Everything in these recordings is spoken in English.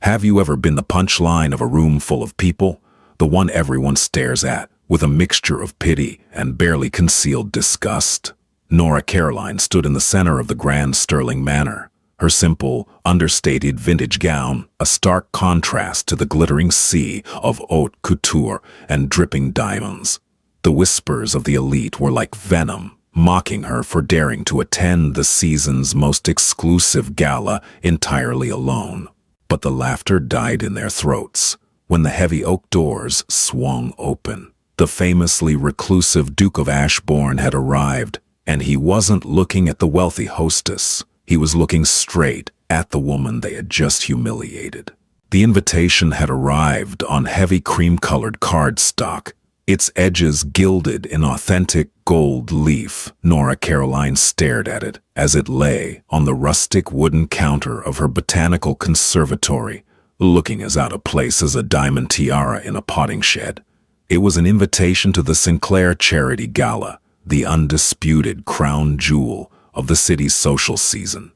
Have you ever been the punchline of a room full of people? The one everyone stares at, with a mixture of pity and barely concealed disgust? Nora Caroline stood in the center of the grand Sterling Manor, her simple, understated vintage gown a stark contrast to the glittering sea of haute couture and dripping diamonds. The whispers of the elite were like venom, mocking her for daring to attend the season's most exclusive gala entirely alone. But the laughter died in their throats when the heavy oak doors swung open. The famously reclusive Duke of Ashbourne had arrived, and he wasn't looking at the wealthy hostess. He was looking straight at the woman they had just humiliated. The invitation had arrived on heavy cream-colored cardstock, its edges gilded in authentic gold leaf. Nora Caroline stared at it as it lay on the rustic wooden counter of her botanical conservatory, looking as out of place as a diamond tiara in a potting shed. It was an invitation to the Sinclair Charity Gala, the undisputed crown jewel of the city's social season.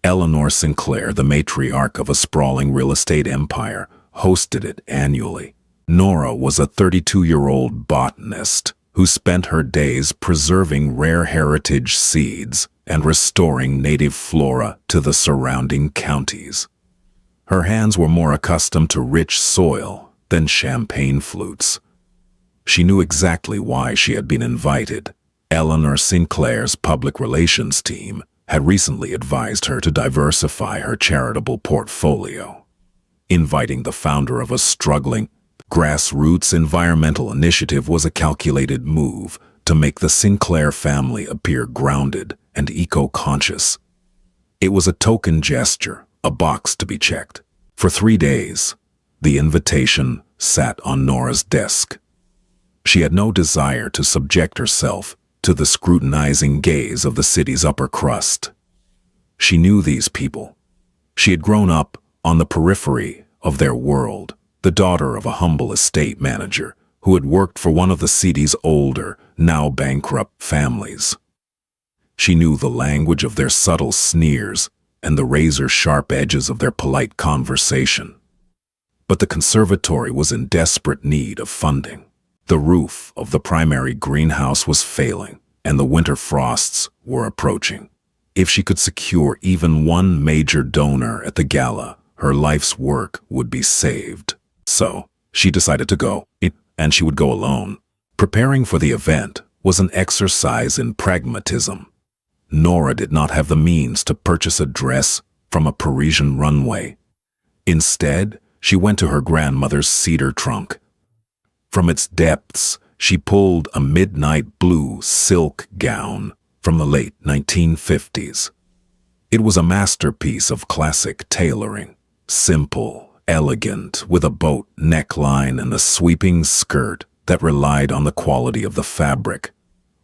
Eleanor Sinclair, the matriarch of a sprawling real estate empire, hosted it annually. Nora was a 32-year-old botanist who spent her days preserving rare heritage seeds and restoring native flora to the surrounding counties. Her hands were more accustomed to rich soil than champagne flutes. She knew exactly why she had been invited. Eleanor Sinclair's public relations team had recently advised her to diversify her charitable portfolio. Inviting the founder of a struggling, grassroots environmental initiative was a calculated move to make the Sinclair family appear grounded and eco-conscious. It was a token gesture, a box to be checked. For 3 days, the invitation sat on Nora's desk. She had no desire to subject herself to the scrutinizing gaze of the city's upper crust. She knew these people. She had grown up on the periphery of their world, the daughter of a humble estate manager who had worked for one of the city's older, now bankrupt families. She knew the language of their subtle sneers and the razor-sharp edges of their polite conversation. But the conservatory was in desperate need of funding. The roof of the primary greenhouse was failing, and the winter frosts were approaching. If she could secure even one major donor at the gala, her life's work would be saved. So, she decided to go, and she would go alone. Preparing for the event was an exercise in pragmatism. Nora did not have the means to purchase a dress from a Parisian runway. Instead, she went to her grandmother's cedar trunk. From its depths, she pulled a midnight blue silk gown from the late 1950s. It was a masterpiece of classic tailoring, simple, elegant, with a boat neckline and a sweeping skirt that relied on the quality of the fabric,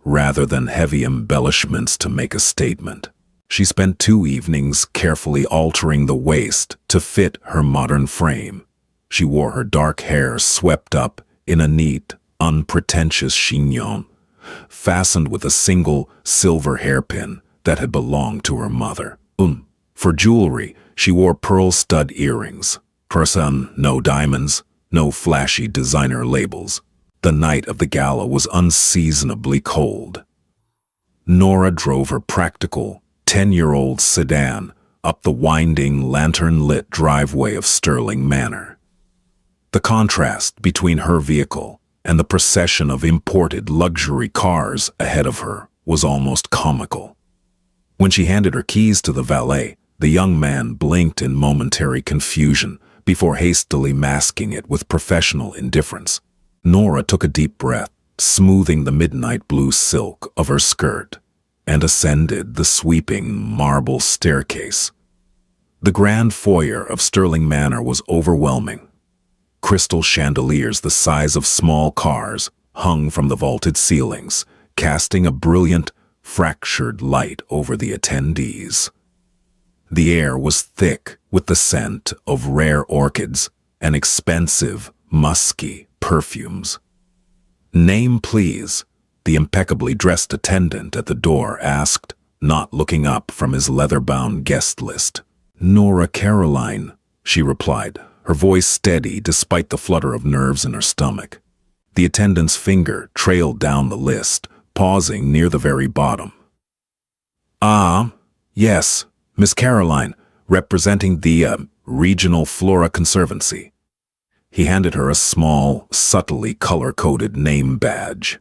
rather than heavy embellishments to make a statement. She spent 2 evenings carefully altering the waist to fit her modern frame. She wore her dark hair swept up in a neat, unpretentious chignon, fastened with a single silver hairpin that had belonged to her mother. For jewelry, she wore pearl stud earrings. For her son, no diamonds, no flashy designer labels. The night of the gala was unseasonably cold. Nora drove her practical, 10-year-old sedan up the winding, lantern-lit driveway of Sterling Manor. The contrast between her vehicle and the procession of imported luxury cars ahead of her was almost comical. When she handed her keys to the valet, the young man blinked in momentary confusion before hastily masking it with professional indifference. Nora took a deep breath, smoothing the midnight blue silk of her skirt, and ascended the sweeping marble staircase. The grand foyer of Sterling Manor was overwhelming. Crystal chandeliers the size of small cars hung from the vaulted ceilings, casting a brilliant, fractured light over the attendees. The air was thick with the scent of rare orchids and expensive, musky perfumes. "Name, please," the impeccably dressed attendant at the door asked, not looking up from his leather-bound guest list. "Nora Caroline," she replied, her voice steady despite the flutter of nerves in her stomach. The attendant's finger trailed down the list, pausing near the very bottom. "Ah, yes, Miss Caroline, representing the Regional Flora Conservancy." He handed her a small, subtly color-coded name badge.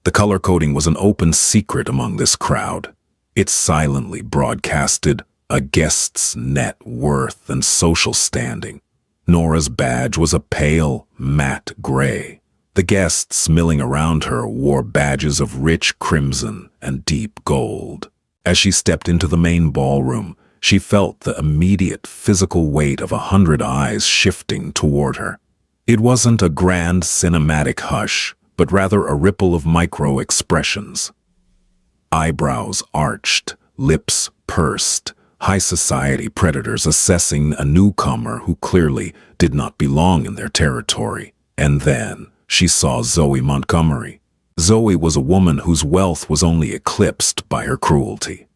The color coding was an open secret among this crowd. It silently broadcasted a guest's net worth and social standing. Nora's badge was a pale, matte gray. The guests milling around her wore badges of rich crimson and deep gold. As she stepped into the main ballroom, she felt the immediate physical weight of 100 eyes shifting toward her. It wasn't a grand cinematic hush, but rather a ripple of micro-expressions. Eyebrows arched, lips pursed, high society predators assessing a newcomer who clearly did not belong in their territory. And then she saw Zoe Montgomery. Zoe was a woman whose wealth was only eclipsed by her cruelty.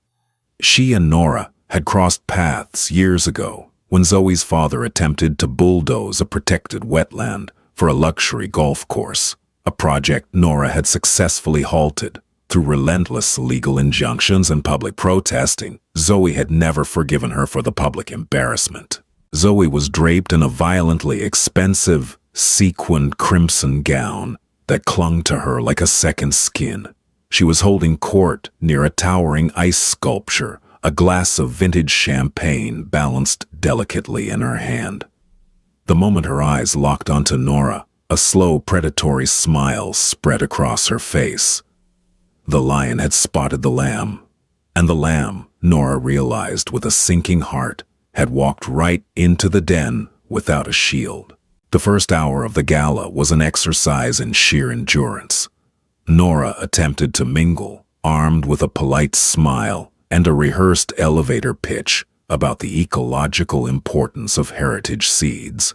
She and Nora had crossed paths years ago when Zoe's father attempted to bulldoze a protected wetland for a luxury golf course, a project Nora had successfully halted. Through relentless legal injunctions and public protesting, Zoe had never forgiven her for the public embarrassment. Zoe was draped in a violently expensive, sequined crimson gown that clung to her like a second skin. She was holding court near a towering ice sculpture, a glass of vintage champagne balanced delicately in her hand. The moment her eyes locked onto Nora, a slow, predatory smile spread across her face. The lion had spotted the lamb, and the lamb, Nora realized with a sinking heart, had walked right into the den without a shield. The first hour of the gala was an exercise in sheer endurance. Nora attempted to mingle, armed with a polite smile and a rehearsed elevator pitch about the ecological importance of heritage seeds.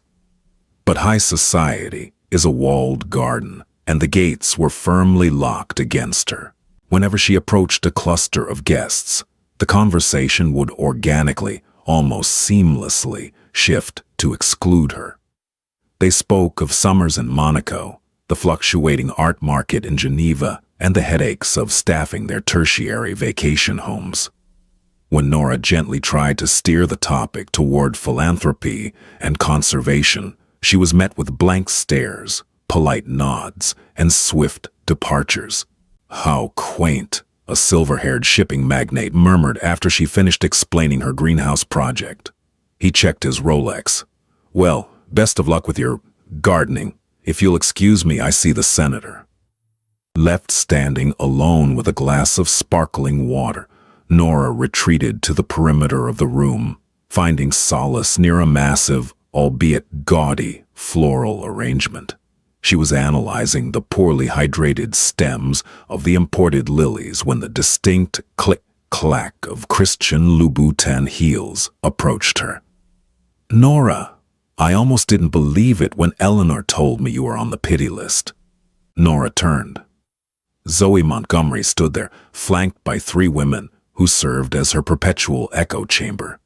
But high society is a walled garden, and the gates were firmly locked against her. Whenever she approached a cluster of guests, the conversation would organically, almost seamlessly, shift to exclude her. They spoke of summers in Monaco, the fluctuating art market in Geneva, and the headaches of staffing their tertiary vacation homes. When Nora gently tried to steer the topic toward philanthropy and conservation, she was met with blank stares, polite nods, and swift departures. "How quaint," a silver-haired shipping magnate murmured after she finished explaining her greenhouse project. He checked his Rolex. "Well, best of luck with your gardening. If you'll excuse me, I see the senator." Left standing alone with a glass of sparkling water, Nora retreated to the perimeter of the room, finding solace near a massive, albeit gaudy, floral arrangement. She was analyzing the poorly hydrated stems of the imported lilies when the distinct click-clack of Christian Louboutin heels approached her. "Nora, I almost didn't believe it when Eleanor told me you were on the pity list." Nora turned. Zoe Montgomery stood there, flanked by 3 women who served as her perpetual echo chamber.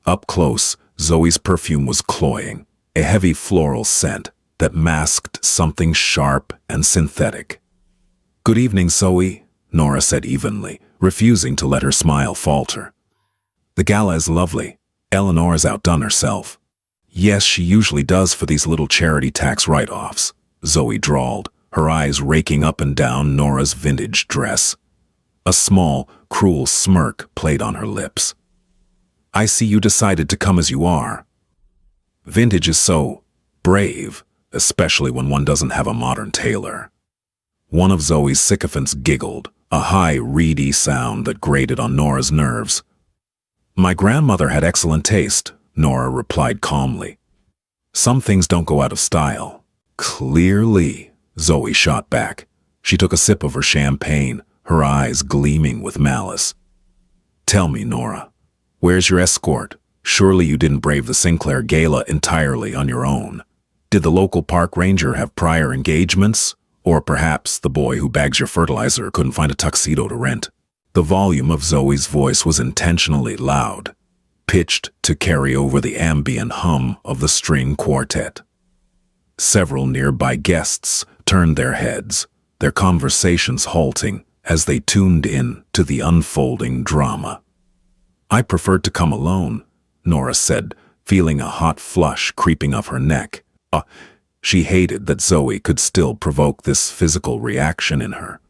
Up close, Zoe's perfume was cloying, a heavy floral scent that masked something sharp and synthetic. "Good evening, Zoe," Nora said evenly, refusing to let her smile falter. "The gala is lovely. Eleanor's outdone herself." "Yes, she usually does for these little charity tax write-offs," Zoe drawled, her eyes raking up and down Nora's vintage dress. A small, cruel smirk played on her lips. "I see you decided to come as you are. Vintage is so brave, especially when one doesn't have a modern tailor." One of Zoe's sycophants giggled, a high, reedy sound that grated on Nora's nerves. "My grandmother had excellent taste," Nora replied calmly. "Some things don't go out of style." "Clearly," Zoe shot back. She took a sip of her champagne, her eyes gleaming with malice. "Tell me, Nora, where's your escort? Surely you didn't brave the Sinclair Gala entirely on your own. Did the local park ranger have prior engagements? Or perhaps the boy who bags your fertilizer couldn't find a tuxedo to rent?" The volume of Zoe's voice was intentionally loud, pitched to carry over the ambient hum of the string quartet. Several nearby guests turned their heads, their conversations halting as they tuned in to the unfolding drama. "I preferred to come alone," Nora said, feeling a hot flush creeping up her neck. She hated that Zoe could still provoke this physical reaction in her.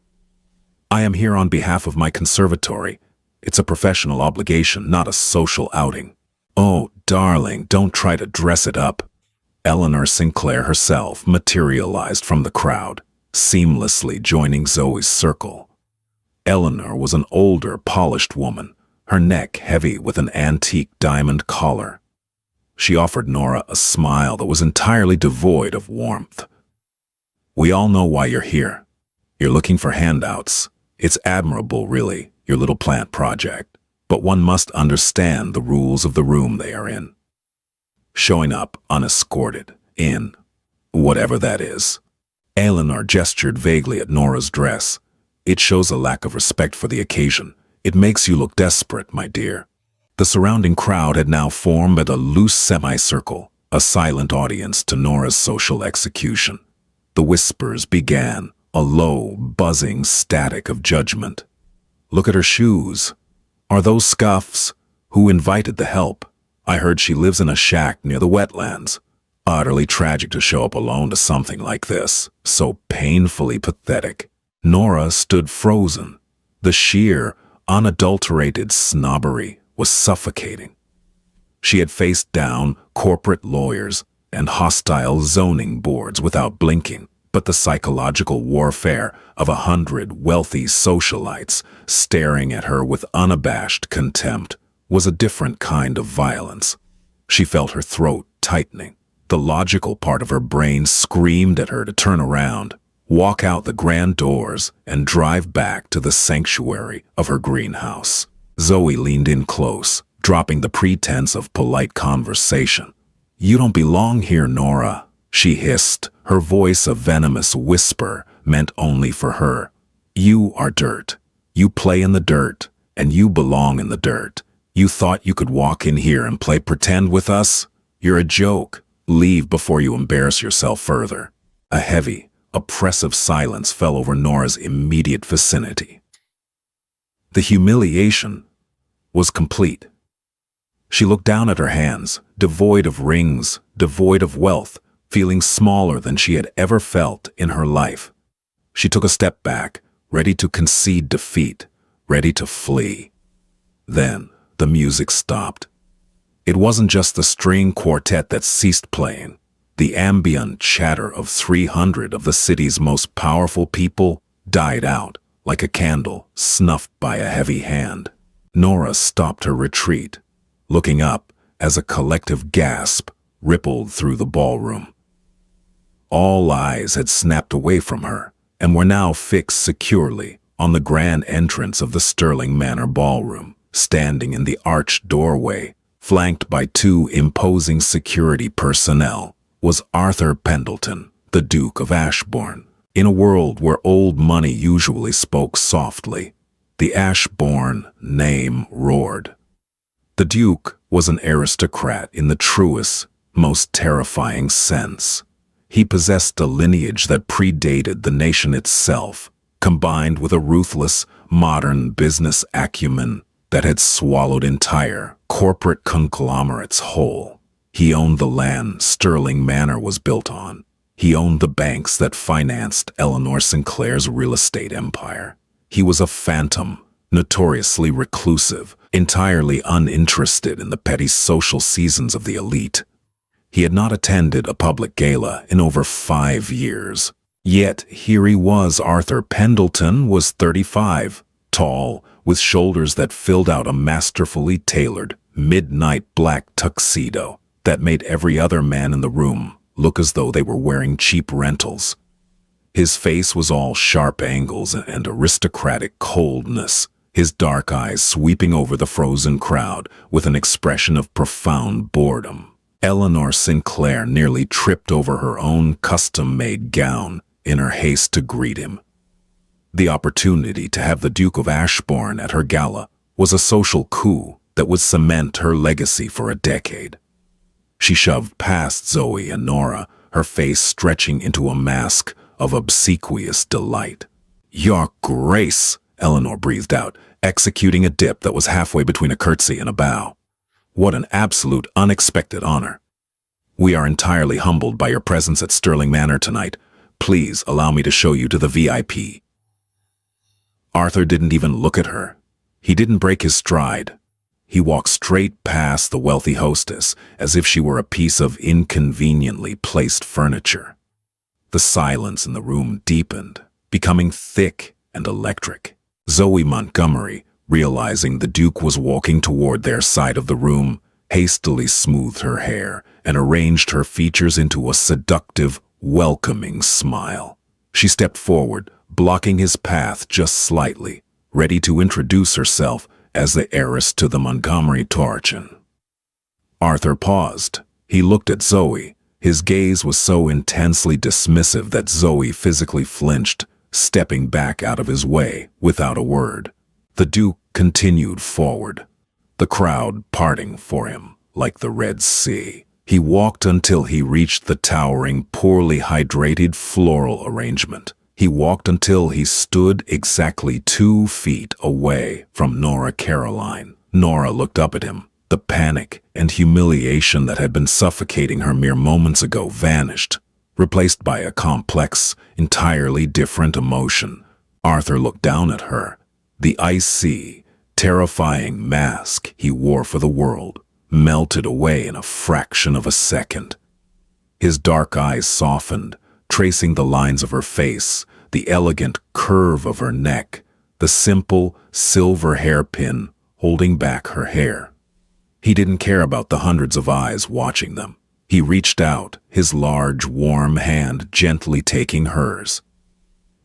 "I am here on behalf of my conservatory. It's a professional obligation, not a social outing." "Oh, darling, don't try to dress it up." Eleanor Sinclair herself materialized from the crowd, seamlessly joining Zoe's circle. Eleanor was an older, polished woman, her neck heavy with an antique diamond collar. She offered Nora a smile that was entirely devoid of warmth. "We all know why you're here. You're looking for handouts. It's admirable, really, your little plant project. But one must understand the rules of the room they are in. Showing up unescorted, in whatever that is." Eleanor gestured vaguely at Nora's dress. "It shows a lack of respect for the occasion. It makes you look desperate, my dear." The surrounding crowd had now formed a loose semicircle, a silent audience to Nora's social execution. The whispers began, a low, buzzing static of judgment. "Look at her shoes. Are those scuffs? Who invited the help? I heard she lives in a shack near the wetlands. Utterly tragic to show up alone to something like this. So painfully pathetic." Nora stood frozen. The sheer, unadulterated snobbery was suffocating. She had faced down corporate lawyers and hostile zoning boards without blinking, but the psychological warfare of 100 wealthy socialites staring at her with unabashed contempt was a different kind of violence. She felt her throat tightening. The logical part of her brain screamed at her to turn around, walk out the grand doors, and drive back to the sanctuary of her greenhouse. Zoe leaned in close, dropping the pretense of polite conversation. "You don't belong here, Nora," she hissed, her voice a venomous whisper meant only for her. "You are dirt. You play in the dirt, and you belong in the dirt. You thought you could walk in here and play pretend with us? You're a joke. Leave before you embarrass yourself further." A heavy, oppressive silence fell over Nora's immediate vicinity. The humiliation was complete. She looked down at her hands, devoid of rings, devoid of wealth, feeling smaller than she had ever felt in her life. She took a step back, ready to concede defeat, ready to flee. Then the music stopped. It wasn't just the string quartet that ceased playing. The ambient chatter of 300 of the city's most powerful people died out, like a candle snuffed by a heavy hand. Nora stopped her retreat, looking up as a collective gasp rippled through the ballroom. All eyes had snapped away from her and were now fixed securely on the grand entrance of the Sterling Manor ballroom. Standing in the arched doorway, flanked by 2 imposing security personnel, was Arthur Pendleton, the Duke of Ashbourne. In a world where old money usually spoke softly, the Ashbourne name roared. The Duke was an aristocrat in the truest, most terrifying sense. He possessed a lineage that predated the nation itself, combined with a ruthless, modern business acumen that had swallowed entire corporate conglomerates whole. He owned the land Sterling Manor was built on. He owned the banks that financed Eleanor Sinclair's real estate empire. He was a phantom, notoriously reclusive, entirely uninterested in the petty social seasons of the elite. He had not attended a public gala in over 5 years. Yet here he was. Arthur Pendleton was 35, tall, with shoulders that filled out a masterfully tailored, midnight black tuxedo that made every other man in the room look as though they were wearing cheap rentals. His face was all sharp angles and aristocratic coldness, his dark eyes sweeping over the frozen crowd with an expression of profound boredom. Eleanor Sinclair nearly tripped over her own custom-made gown in her haste to greet him. The opportunity to have the Duke of Ashbourne at her gala was a social coup, that would cement her legacy for a decade. She shoved past Zoe and Nora, her face stretching into a mask of obsequious delight. "Your Grace," Eleanor breathed out, executing a dip that was halfway between a curtsy and a bow. "What an absolute unexpected honor. We are entirely humbled by your presence at Sterling Manor tonight. Please allow me to show you to the VIP." Arthur didn't even look at her. He didn't break his stride. He walked straight past the wealthy hostess, as if she were a piece of inconveniently placed furniture. The silence in the room deepened, becoming thick and electric. Zoe Montgomery, realizing the Duke was walking toward their side of the room, hastily smoothed her hair and arranged her features into a seductive, welcoming smile. She stepped forward, blocking his path just slightly, ready to introduce herself as the heiress to the Montgomery fortune. Arthur paused. He looked at Zoe. His gaze was so intensely dismissive that Zoe physically flinched, stepping back out of his way without a word. The Duke continued forward, the crowd parting for him like the Red Sea. He walked until he reached the towering, poorly hydrated floral arrangement. He walked until he stood exactly 2 feet away from Nora Caroline. Nora looked up at him. The panic and humiliation that had been suffocating her mere moments ago vanished, replaced by a complex, entirely different emotion. Arthur looked down at her. The icy, terrifying mask he wore for the world melted away in a fraction of a second. His dark eyes softened, tracing the lines of her face, the elegant curve of her neck, the simple silver hairpin holding back her hair. He didn't care about the hundreds of eyes watching them. He reached out, his large, warm hand gently taking hers.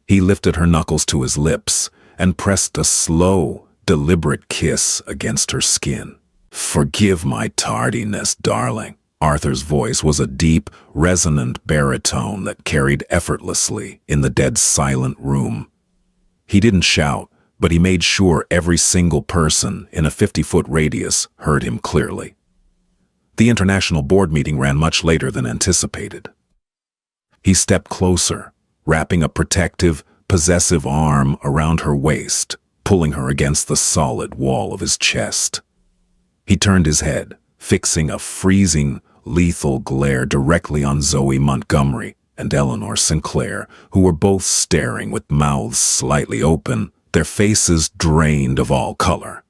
He lifted her knuckles to his lips and pressed a slow, deliberate kiss against her skin. "Forgive my tardiness, darling." Arthur's voice was a deep, resonant baritone that carried effortlessly in the dead silent room. He didn't shout, but he made sure every single person in a 50-foot radius heard him clearly. The international board meeting ran much later than anticipated. He stepped closer, wrapping a protective, possessive arm around her waist, pulling her against the solid wall of his chest. He turned his head, fixing a freezing, lethal glare directly on Zoe Montgomery and Eleanor Sinclair, who were both staring with mouths slightly open, their faces drained of all color.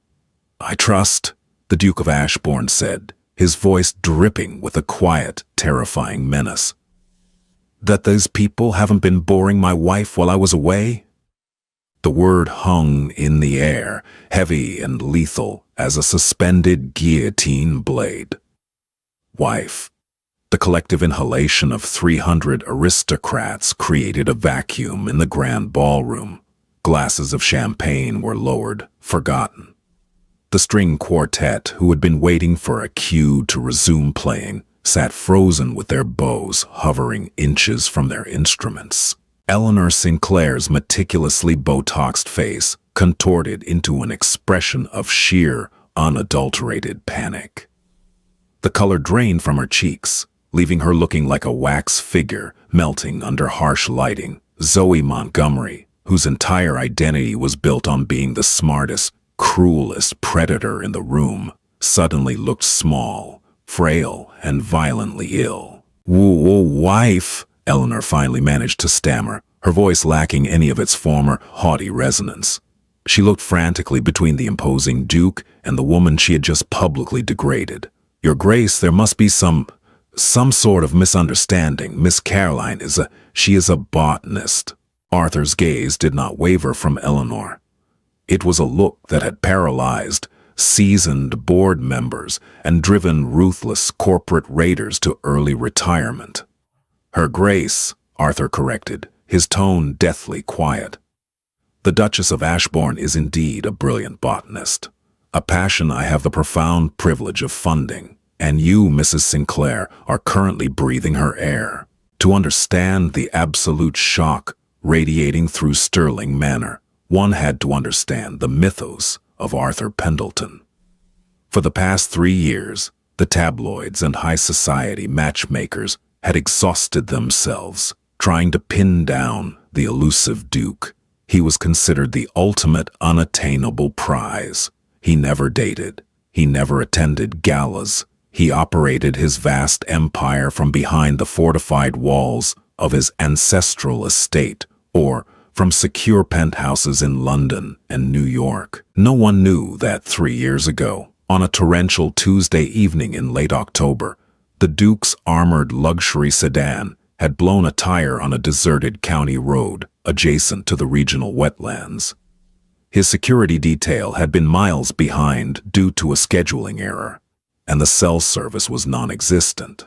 "I trust," the Duke of Ashbourne said, his voice dripping with a quiet, terrifying menace, "that those people haven't been boring my wife while I was away?" The word hung in the air, heavy and lethal as a suspended guillotine blade. Wife. The collective inhalation of 300 aristocrats created a vacuum in the grand ballroom. Glasses of champagne were lowered, forgotten. The string quartet, who had been waiting for a cue to resume playing, sat frozen with their bows hovering inches from their instruments. Eleanor Sinclair's meticulously Botoxed face contorted into an expression of sheer, unadulterated panic. The color drained from her cheeks, leaving her looking like a wax figure melting under harsh lighting. Zoe Montgomery, whose entire identity was built on being the smartest, cruelest predator in the room, suddenly looked small, frail, and violently ill. "Wife," Eleanor finally managed to stammer, her voice lacking any of its former haughty resonance. She looked frantically between the imposing Duke and the woman she had just publicly degraded. "Your Grace, there must be some sort of misunderstanding. Miss Caroline she is a botanist." Arthur's gaze did not waver from Eleanor. It was a look that had paralyzed seasoned board members and driven ruthless corporate raiders to early retirement. "Her Grace," Arthur corrected, his tone deathly quiet. "The Duchess of Ashbourne is indeed a brilliant botanist, a passion I have the profound privilege of funding, and you, Mrs. Sinclair, are currently breathing her air. To understand the absolute shock radiating through Sterling Manor, one had to understand the mythos of Arthur Pendleton. For the past 3 years, the tabloids and high society matchmakers had exhausted themselves trying to pin down the elusive Duke. He was considered the ultimate unattainable prize. He never dated. He never attended galas. He operated his vast empire from behind the fortified walls of his ancestral estate or from secure penthouses in London and New York. No one knew that 3 years ago, on a torrential Tuesday evening in late October, the Duke's armored luxury sedan had blown a tire on a deserted county road adjacent to the regional wetlands. His security detail had been miles behind due to a scheduling error, and the cell service was non-existent.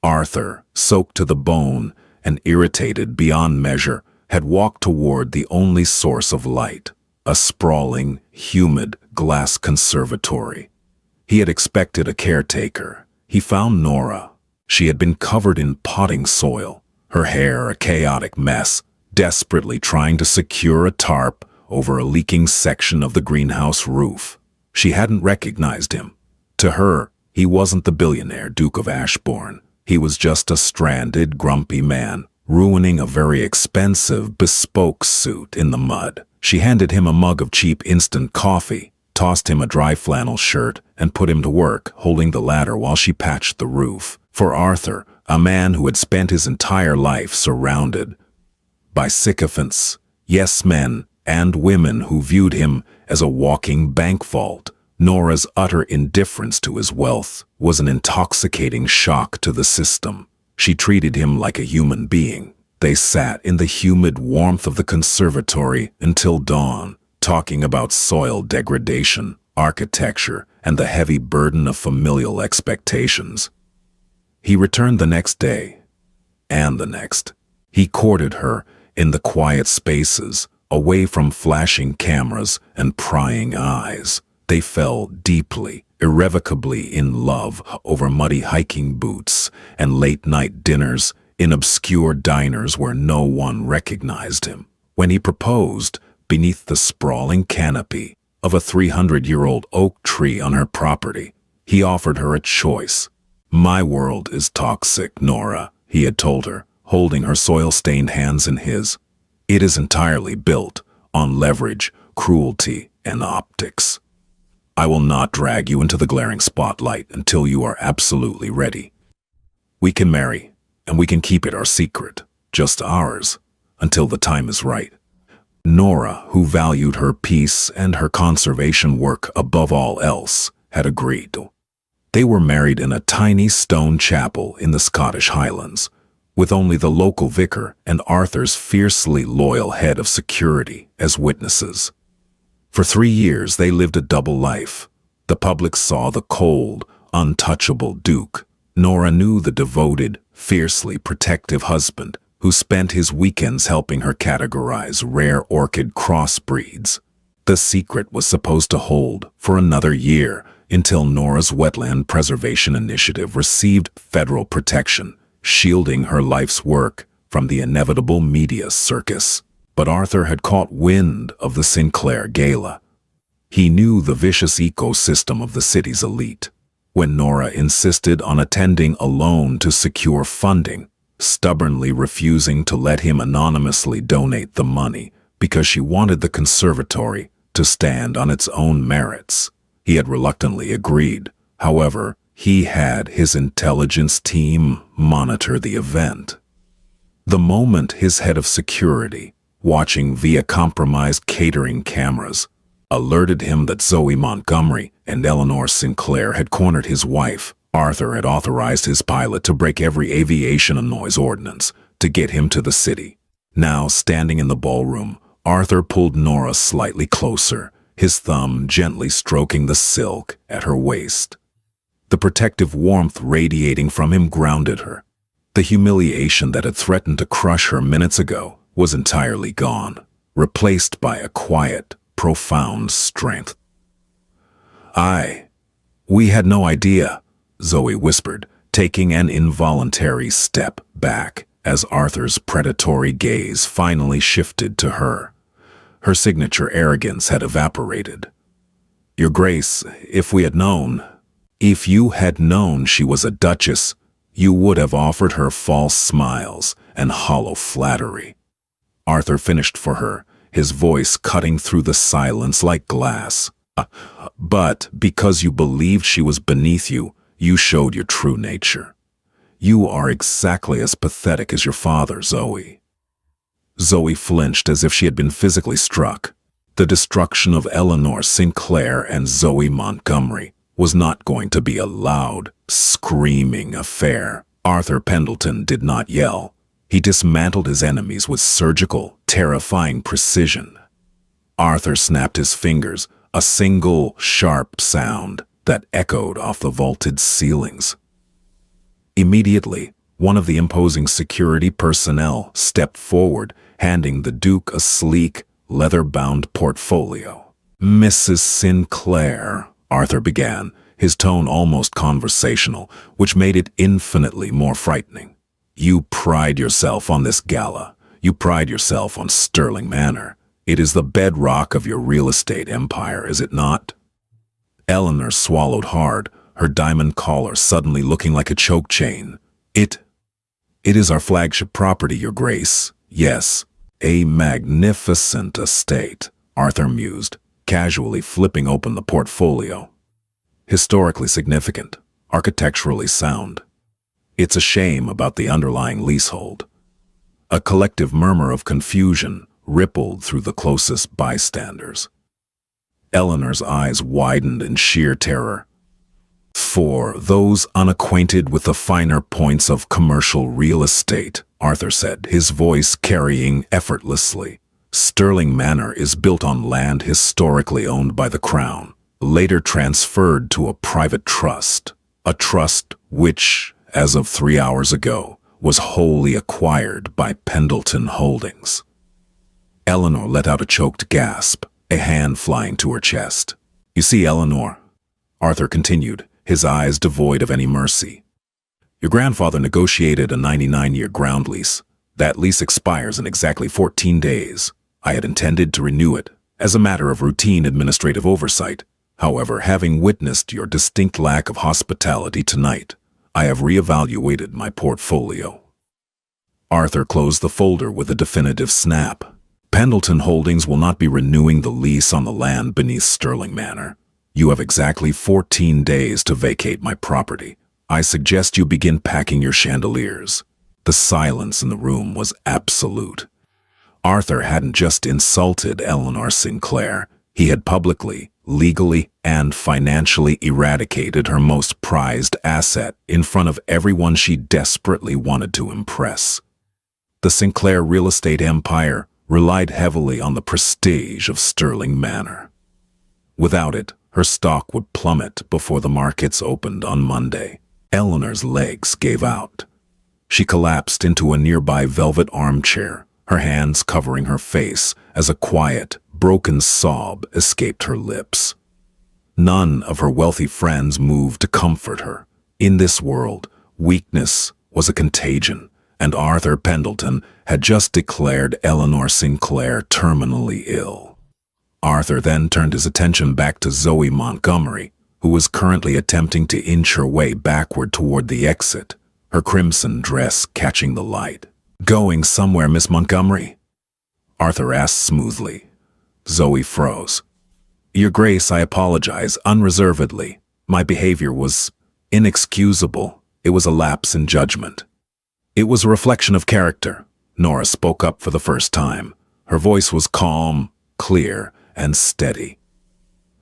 Arthur, soaked to the bone and irritated beyond measure, had walked toward the only source of light, a sprawling, humid glass conservatory. He had expected a caretaker. He found Nora. She had been covered in potting soil, her hair a chaotic mess, desperately trying to secure a tarp over a leaking section of the greenhouse roof. She hadn't recognized him. To her, he wasn't the billionaire Duke of Ashbourne. He was just a stranded, grumpy man, ruining a very expensive, bespoke suit in the mud. She handed him a mug of cheap instant coffee, tossed him a dry flannel shirt, and put him to work, holding the ladder while she patched the roof. For Arthur, a man who had spent his entire life surrounded by sycophants, yes-men, and women who viewed him as a walking bank vault, Nora's utter indifference to his wealth was an intoxicating shock to the system. She treated him like a human being. They sat in the humid warmth of the conservatory until dawn, talking about soil degradation, architecture, and the heavy burden of familial expectations. He returned the next day, and the next. He courted her in the quiet spaces, away from flashing cameras and prying eyes. They fell deeply, irrevocably in love over muddy hiking boots and late-night dinners in obscure diners where no one recognized him. When he proposed, beneath the sprawling canopy of a 300-year-old oak tree on her property, he offered her a choice. "My world is toxic, Nora," he had told her, holding her soil-stained hands in his. "It is entirely built on leverage, cruelty, and optics. I will not drag you into the glaring spotlight until you are absolutely ready. We can marry, and we can keep it our secret, just ours, until the time is right." Nora, who valued her peace and her conservation work above all else, had agreed. They were married in a tiny stone chapel in the Scottish Highlands, with only the local vicar and Arthur's fiercely loyal head of security as witnesses. For 3 years they lived a double life. The public saw the cold, untouchable Duke. Nora knew the devoted, fiercely protective husband who spent his weekends helping her categorize rare orchid crossbreeds. The secret was supposed to hold for another year until Nora's wetland preservation initiative received federal protection, shielding her life's work from the inevitable media circus. But Arthur had caught wind of the Sinclair Gala. He knew the vicious ecosystem of the city's elite. When Nora insisted on attending alone to secure funding, stubbornly refusing to let him anonymously donate the money because she wanted the conservatory to stand on its own merits, he had reluctantly agreed. However, he had his intelligence team monitor the event. The moment his head of security, watching via compromised catering cameras, alerted him that Zoe Montgomery and Eleanor Sinclair had cornered his wife, Arthur had authorized his pilot to break every aviation and noise ordinance to get him to the city. Now, standing in the ballroom, Arthur pulled Nora slightly closer, his thumb gently stroking the silk at her waist. The protective warmth radiating from him grounded her. The humiliation that had threatened to crush her minutes ago was entirely gone, replaced by a quiet, profound strength. We had no idea," Zoe whispered, taking an involuntary step back as Arthur's predatory gaze finally shifted to her. Her signature arrogance had evaporated. Your Grace, if we had known. If you had known she was a duchess, you would have offered her false smiles and hollow flattery. Arthur finished for her, his voice cutting through the silence like glass. But because you believed she was beneath you, you showed your true nature. You are exactly as pathetic as your father, Zoe. Zoe flinched as if she had been physically struck. The destruction of Eleanor Sinclair and Zoe Montgomery was not going to be a loud, screaming affair. Arthur Pendleton did not yell. He dismantled his enemies with surgical, terrifying precision. Arthur snapped his fingers, a single, sharp sound that echoed off the vaulted ceilings. Immediately, one of the imposing security personnel stepped forward, handing the Duke a sleek, leather-bound portfolio. "Mrs. Sinclair," Arthur began, his tone almost conversational, which made it infinitely more frightening. "You pride yourself on this gala. You pride yourself on Sterling Manor. It is the bedrock of your real estate empire, is it not?" Eleanor swallowed hard, her diamond collar suddenly looking like a choke chain. It is our flagship property, Your Grace. Yes, a magnificent estate," Arthur mused, casually flipping open the portfolio. "Historically significant, architecturally sound. It's a shame about the underlying leasehold." A collective murmur of confusion rippled through the closest bystanders. Eleanor's eyes widened in sheer terror. "For those unacquainted with the finer points of commercial real estate," Arthur said, his voice carrying effortlessly, "Sterling Manor is built on land historically owned by the Crown, later transferred to a private trust, a trust which, as of 3 hours ago, was wholly acquired by Pendleton Holdings." Eleanor let out a choked gasp, a hand flying to her chest. "You see, Eleanor," Arthur continued, his eyes devoid of any mercy, "your grandfather negotiated a 99-year ground lease. That lease expires in exactly 14 days. I had intended to renew it, as a matter of routine administrative oversight. However, having witnessed your distinct lack of hospitality tonight, I have reevaluated my portfolio." Arthur closed the folder with a definitive snap. "Pendleton Holdings will not be renewing the lease on the land beneath Sterling Manor. You have exactly 14 days to vacate my property. I suggest you begin packing your chandeliers." The silence in the room was absolute. Arthur hadn't just insulted Eleanor Sinclair. He had publicly, legally, and financially eradicated her most prized asset in front of everyone she desperately wanted to impress. The Sinclair real estate empire relied heavily on the prestige of Sterling Manor. Without it, her stock would plummet before the markets opened on Monday. Eleanor's legs gave out. She collapsed into a nearby velvet armchair, her hands covering her face as a quiet, broken sob escaped her lips. None of her wealthy friends moved to comfort her. In this world, weakness was a contagion, and Arthur Pendleton had just declared Eleanor Sinclair terminally ill. Arthur then turned his attention back to Zoe Montgomery, who was currently attempting to inch her way backward toward the exit, her crimson dress catching the light. "Going somewhere, Miss Montgomery?" Arthur asked smoothly. Zoe froze. "Your Grace, I apologize unreservedly. My behavior was inexcusable. It was a lapse in judgment." "It was a reflection of character." Nora spoke up for the first time. Her voice was calm, clear, and steady.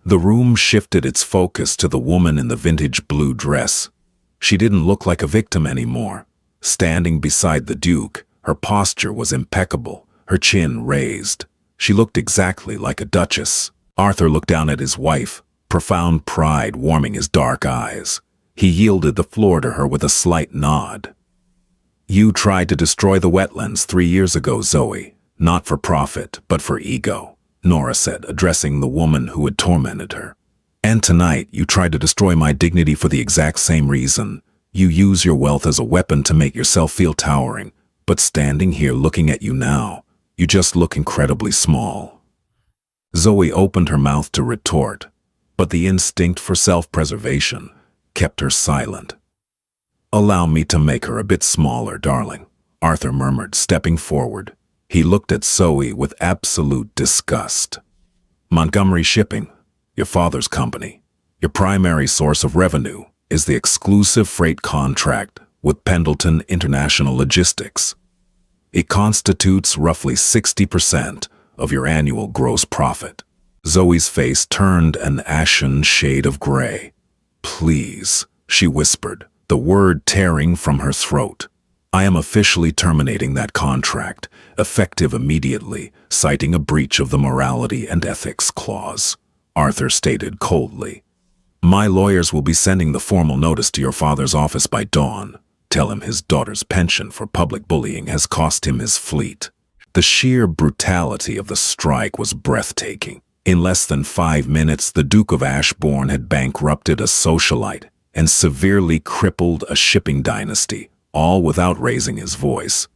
The room shifted its focus to the woman in the vintage blue dress. She didn't look like a victim anymore. Standing beside the Duke, her posture was impeccable, her chin raised. She looked exactly like a duchess. Arthur looked down at his wife, profound pride warming his dark eyes. He yielded the floor to her with a slight nod. "You tried to destroy the wetlands 3 years ago, Zoe. Not for profit, but for ego," Nora said, addressing the woman who had tormented her. "And tonight, you tried to destroy my dignity for the exact same reason. You use your wealth as a weapon to make yourself feel towering, but standing here looking at you now, you just look incredibly small." Zoe opened her mouth to retort, but the instinct for self-preservation kept her silent. "Allow me to make her a bit smaller, darling," Arthur murmured, stepping forward. He looked at Zoe with absolute disgust. "Montgomery Shipping, your father's company. Your primary source of revenue is the exclusive freight contract with Pendleton International Logistics. It constitutes roughly 60% of your annual gross profit." Zoe's face turned an ashen shade of gray. "Please," she whispered, the word tearing from her throat. "I am officially terminating that contract, effective immediately, citing a breach of the morality and ethics clause," Arthur stated coldly. "My lawyers will be sending the formal notice to your father's office by dawn. Tell him his daughter's penchant for public bullying has cost him his fleet." The sheer brutality of the strike was breathtaking. In less than 5 minutes, the Duke of Ashbourne had bankrupted a socialite and severely crippled a shipping dynasty, all without raising his voice.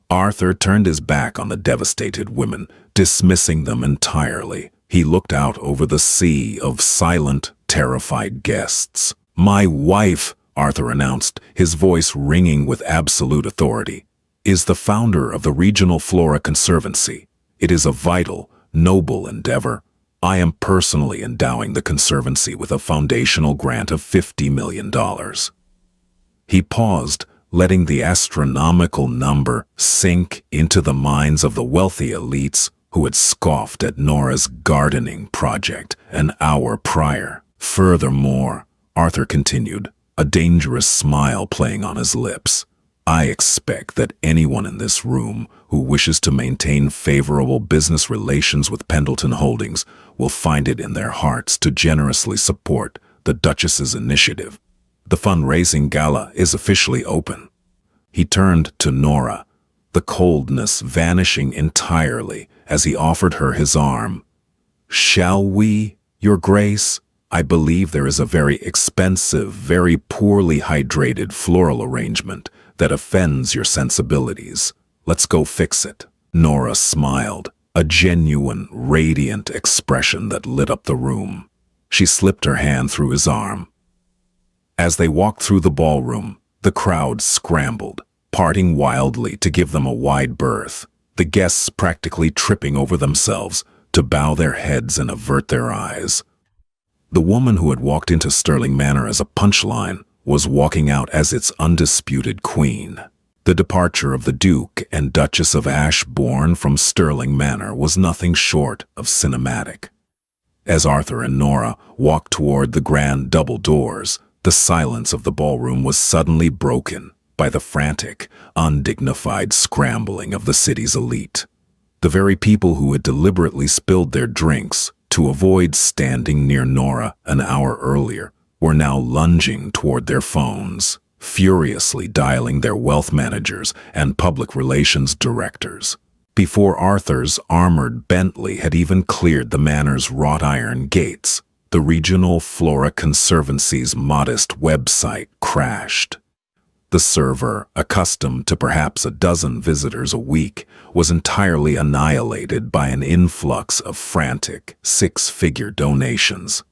Arthur turned his back on the devastated women, dismissing them entirely. He looked out over the sea of silent, terrified guests. "My wife," Arthur announced, his voice ringing with absolute authority, "is the founder of the Regional Flora Conservancy. It is a vital, noble endeavor. I am personally endowing the Conservancy with a foundational grant of $50 million. He paused, letting the astronomical number sink into the minds of the wealthy elites who had scoffed at Nora's gardening project an hour prior. "Furthermore," Arthur continued, a dangerous smile playing on his lips, "I expect that anyone in this room who wishes to maintain favorable business relations with Pendleton Holdings will find it in their hearts to generously support the Duchess's initiative. The fundraising gala is officially open." He turned to Nora, the coldness vanishing entirely as he offered her his arm. "Shall we, Your Grace? I believe there is a very expensive, very poorly hydrated floral arrangement that offends your sensibilities. Let's go fix it." Nora smiled, a genuine, radiant expression that lit up the room. She slipped her hand through his arm. As they walked through the ballroom, the crowd scrambled, parting wildly to give them a wide berth, the guests practically tripping over themselves to bow their heads and avert their eyes. The woman who had walked into Sterling Manor as a punchline was walking out as its undisputed queen. The departure of the Duke and Duchess of Ashbourne from Sterling Manor was nothing short of cinematic. As Arthur and Nora walked toward the grand double doors, the silence of the ballroom was suddenly broken by the frantic, undignified scrambling of the city's elite. The very people who had deliberately spilled their drinks to avoid standing near Nora an hour earlier were now lunging toward their phones, furiously dialing their wealth managers and public relations directors. Before Arthur's armored Bentley had even cleared the manor's wrought iron gates, the Regional Flora Conservancy's modest website crashed. The server, accustomed to perhaps a dozen visitors a week, was entirely annihilated by an influx of frantic, six-figure donations.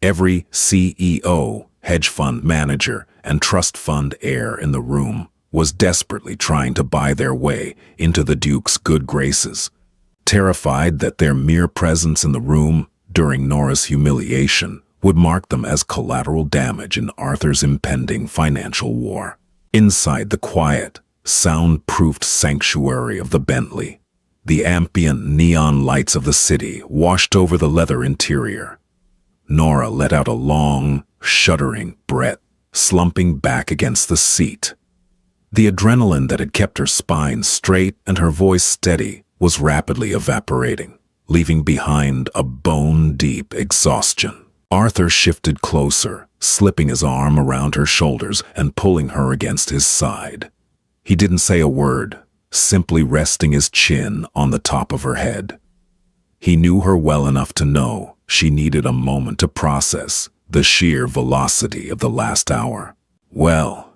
Every CEO, hedge fund manager, and trust fund heir in the room was desperately trying to buy their way into the Duke's good graces, terrified that their mere presence in the room during Nora's humiliation would mark them as collateral damage in Arthur's impending financial war. Inside the quiet, soundproofed sanctuary of the Bentley, the ambient neon lights of the city washed over the leather interior. Nora let out a long, shuddering breath, slumping back against the seat. The adrenaline that had kept her spine straight and her voice steady was rapidly evaporating, leaving behind a bone-deep exhaustion. Arthur shifted closer, slipping his arm around her shoulders and pulling her against his side. He didn't say a word, simply resting his chin on the top of her head. He knew her well enough to know she needed a moment to process the sheer velocity of the last hour. "Well,"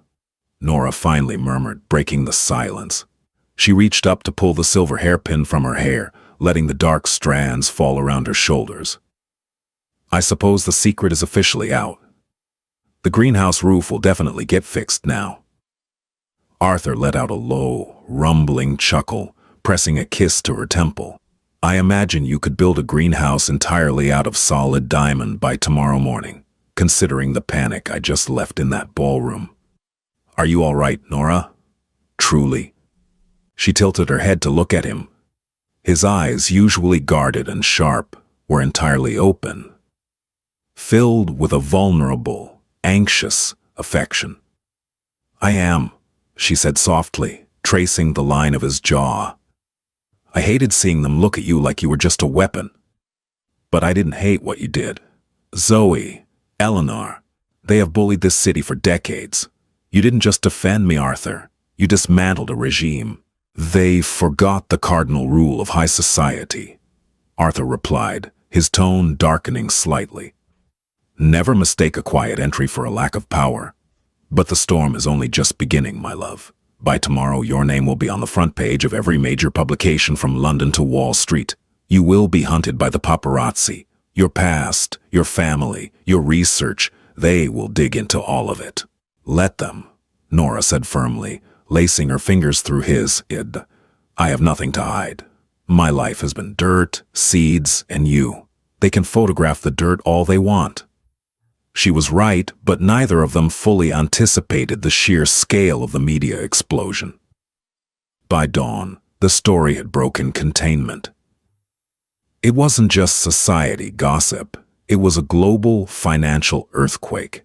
Nora finally murmured, breaking the silence. She reached up to pull the silver hairpin from her hair, letting the dark strands fall around her shoulders. I suppose the secret is officially out. The greenhouse roof will definitely get fixed now. Arthur let out a low, rumbling chuckle, pressing a kiss to her temple. I imagine you could build a greenhouse entirely out of solid diamond by tomorrow morning, considering the panic I just left in that ballroom. Are you all right, Nora? Truly. She tilted her head to look at him. His eyes, usually guarded and sharp, were entirely open, filled with a vulnerable, anxious affection. I am, she said softly, tracing the line of his jaw. I hated seeing them look at you like you were just a weapon. But I didn't hate what you did. Zoe, Eleanor, they have bullied this city for decades. You didn't just defend me, Arthur. You dismantled a regime. They forgot the cardinal rule of high society, Arthur replied, his tone darkening slightly. Never mistake a quiet entry for a lack of power. But the storm is only just beginning, my love. By tomorrow, your name will be on the front page of every major publication from London to Wall Street. You will be hunted by the paparazzi. Your past, your family, your research, they will dig into all of it. Let them, Nora said firmly, lacing her fingers through his. I have nothing to hide. My life has been dirt, seeds, and you. They can photograph the dirt all they want. She was right, but neither of them fully anticipated the sheer scale of the media explosion. By dawn, the story had broken containment. It wasn't just society gossip, it was a global financial earthquake.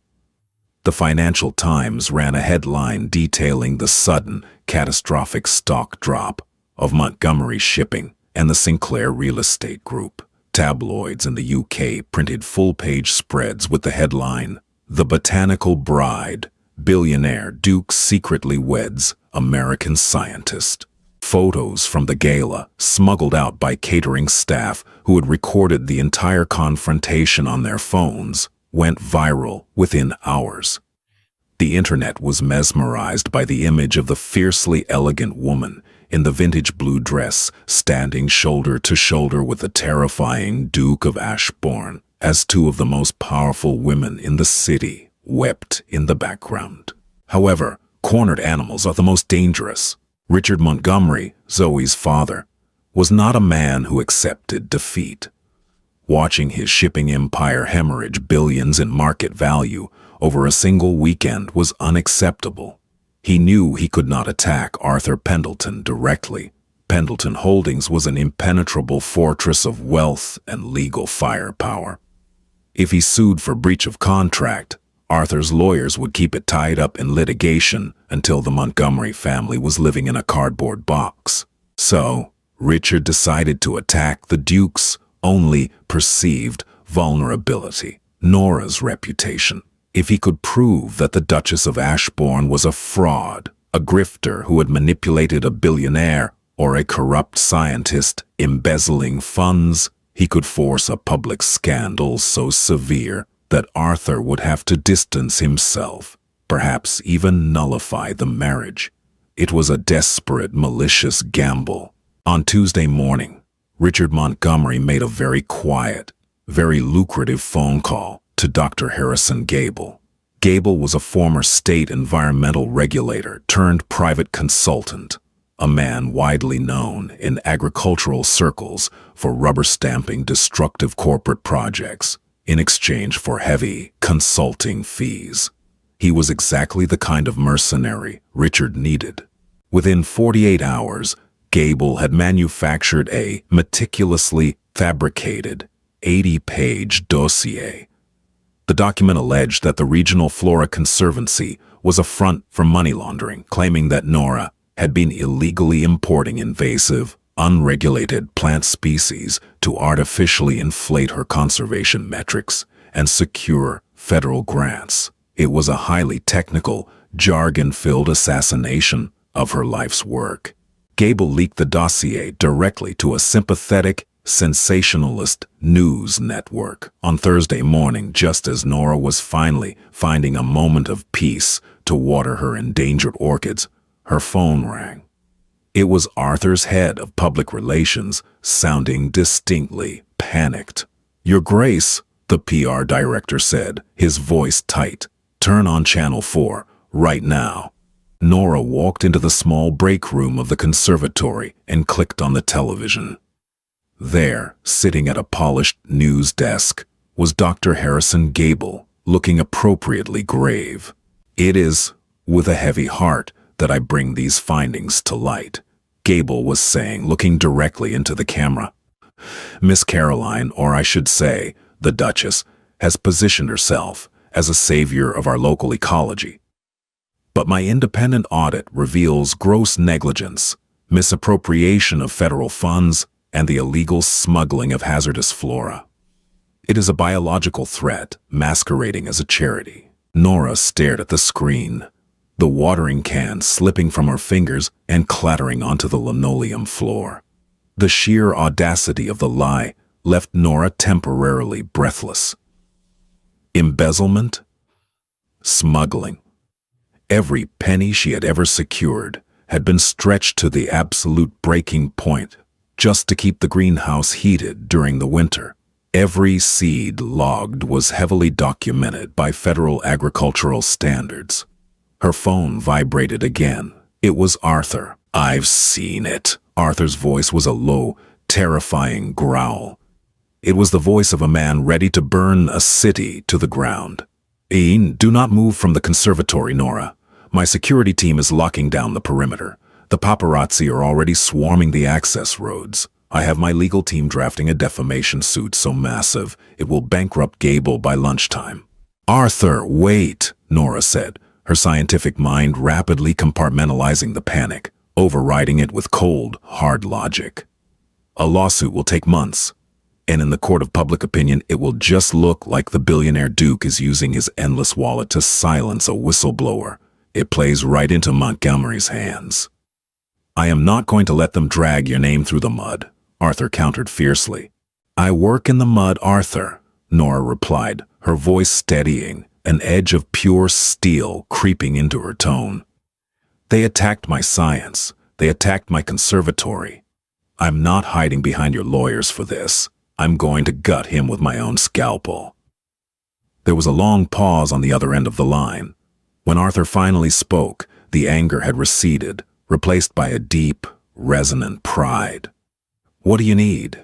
The Financial Times ran a headline detailing the sudden, catastrophic stock drop of Montgomery Shipping and the Sinclair Real Estate Group. Tabloids in the UK printed full-page spreads with the headline, "The Botanical Bride, Billionaire Duke Secretly Weds American Scientist." Photos from the gala, smuggled out by catering staff who had recorded the entire confrontation on their phones, went viral within hours. The internet was mesmerized by the image of the fiercely elegant woman in the vintage blue dress, standing shoulder to shoulder with the terrifying Duke of Ashbourne, as two of the most powerful women in the city wept in the background. However, cornered animals are the most dangerous. Richard Montgomery, Zoe's father, was not a man who accepted defeat. Watching his shipping empire hemorrhage billions in market value over a single weekend was unacceptable. He knew he could not attack Arthur Pendleton directly. Pendleton Holdings was an impenetrable fortress of wealth and legal firepower. If he sued for breach of contract, Arthur's lawyers would keep it tied up in litigation until the Montgomery family was living in a cardboard box. So, Richard decided to attack the Duke's only perceived vulnerability, Nora's reputation. If he could prove that the Duchess of Ashbourne was a fraud, a grifter who had manipulated a billionaire, or a corrupt scientist embezzling funds, he could force a public scandal so severe that Arthur would have to distance himself, perhaps even nullify the marriage. It was a desperate, malicious gamble. On Tuesday morning, Richard Montgomery made a very quiet, very lucrative phone call to Dr. Harrison Gable. Gable was a former state environmental regulator turned private consultant, a man widely known in agricultural circles for rubber-stamping destructive corporate projects in exchange for heavy consulting fees. He was exactly the kind of mercenary Richard needed. Within 48 hours, Gable had manufactured a meticulously fabricated 80-page dossier. The document alleged that the Regional Flora Conservancy was a front for money laundering, claiming that Nora had been illegally importing invasive, unregulated plant species to artificially inflate her conservation metrics and secure federal grants. It was a highly technical, jargon-filled assassination of her life's work. Gable leaked the dossier directly to a sympathetic, sensationalist news network. On Thursday morning, just as Nora was finally finding a moment of peace to water her endangered orchids, her phone rang. It was Arthur's head of public relations, sounding distinctly panicked. "Your Grace," the PR director said, his voice tight. "Turn on Channel 4, right now." Nora walked into the small break room of the conservatory and clicked on the television. There, sitting at a polished news desk, was Dr. Harrison Gable, looking appropriately grave. "It is with a heavy heart that I bring these findings to light," Gable was saying, looking directly into the camera. "Miss Caroline, or I should say, the Duchess, has positioned herself as a savior of our local ecology. But my independent audit reveals gross negligence, misappropriation of federal funds, and the illegal smuggling of hazardous flora. It is a biological threat masquerading as a charity." Nora stared at the screen, the watering can slipping from her fingers and clattering onto the linoleum floor. The sheer audacity of the lie left Nora temporarily breathless. Embezzlement? Smuggling. Every penny she had ever secured had been stretched to the absolute breaking point just to keep the greenhouse heated during the winter. Every seed logged was heavily documented by federal agricultural standards. Her phone vibrated again. It was Arthur. "I've seen it." Arthur's voice was a low, terrifying growl. It was the voice of a man ready to burn a city to the ground. "Ian, do not move from the conservatory, Nora. My security team is locking down the perimeter. The paparazzi are already swarming the access roads. I have my legal team drafting a defamation suit so massive it will bankrupt Gable by lunchtime." "Arthur, wait," Nora said, her scientific mind rapidly compartmentalizing the panic, overriding it with cold, hard logic. "A lawsuit will take months, and in the court of public opinion it will just look like the billionaire Duke is using his endless wallet to silence a whistleblower. It plays right into Montgomery's hands." "I am not going to let them drag your name through the mud," Arthur countered fiercely. "I work in the mud, Arthur," Nora replied, her voice steadying, an edge of pure steel creeping into her tone. "They attacked my science. They attacked my conservatory. I'm not hiding behind your lawyers for this. I'm going to gut him with my own scalpel." There was a long pause on the other end of the line. When Arthur finally spoke, the anger had receded, replaced by a deep, resonant pride. "What do you need?"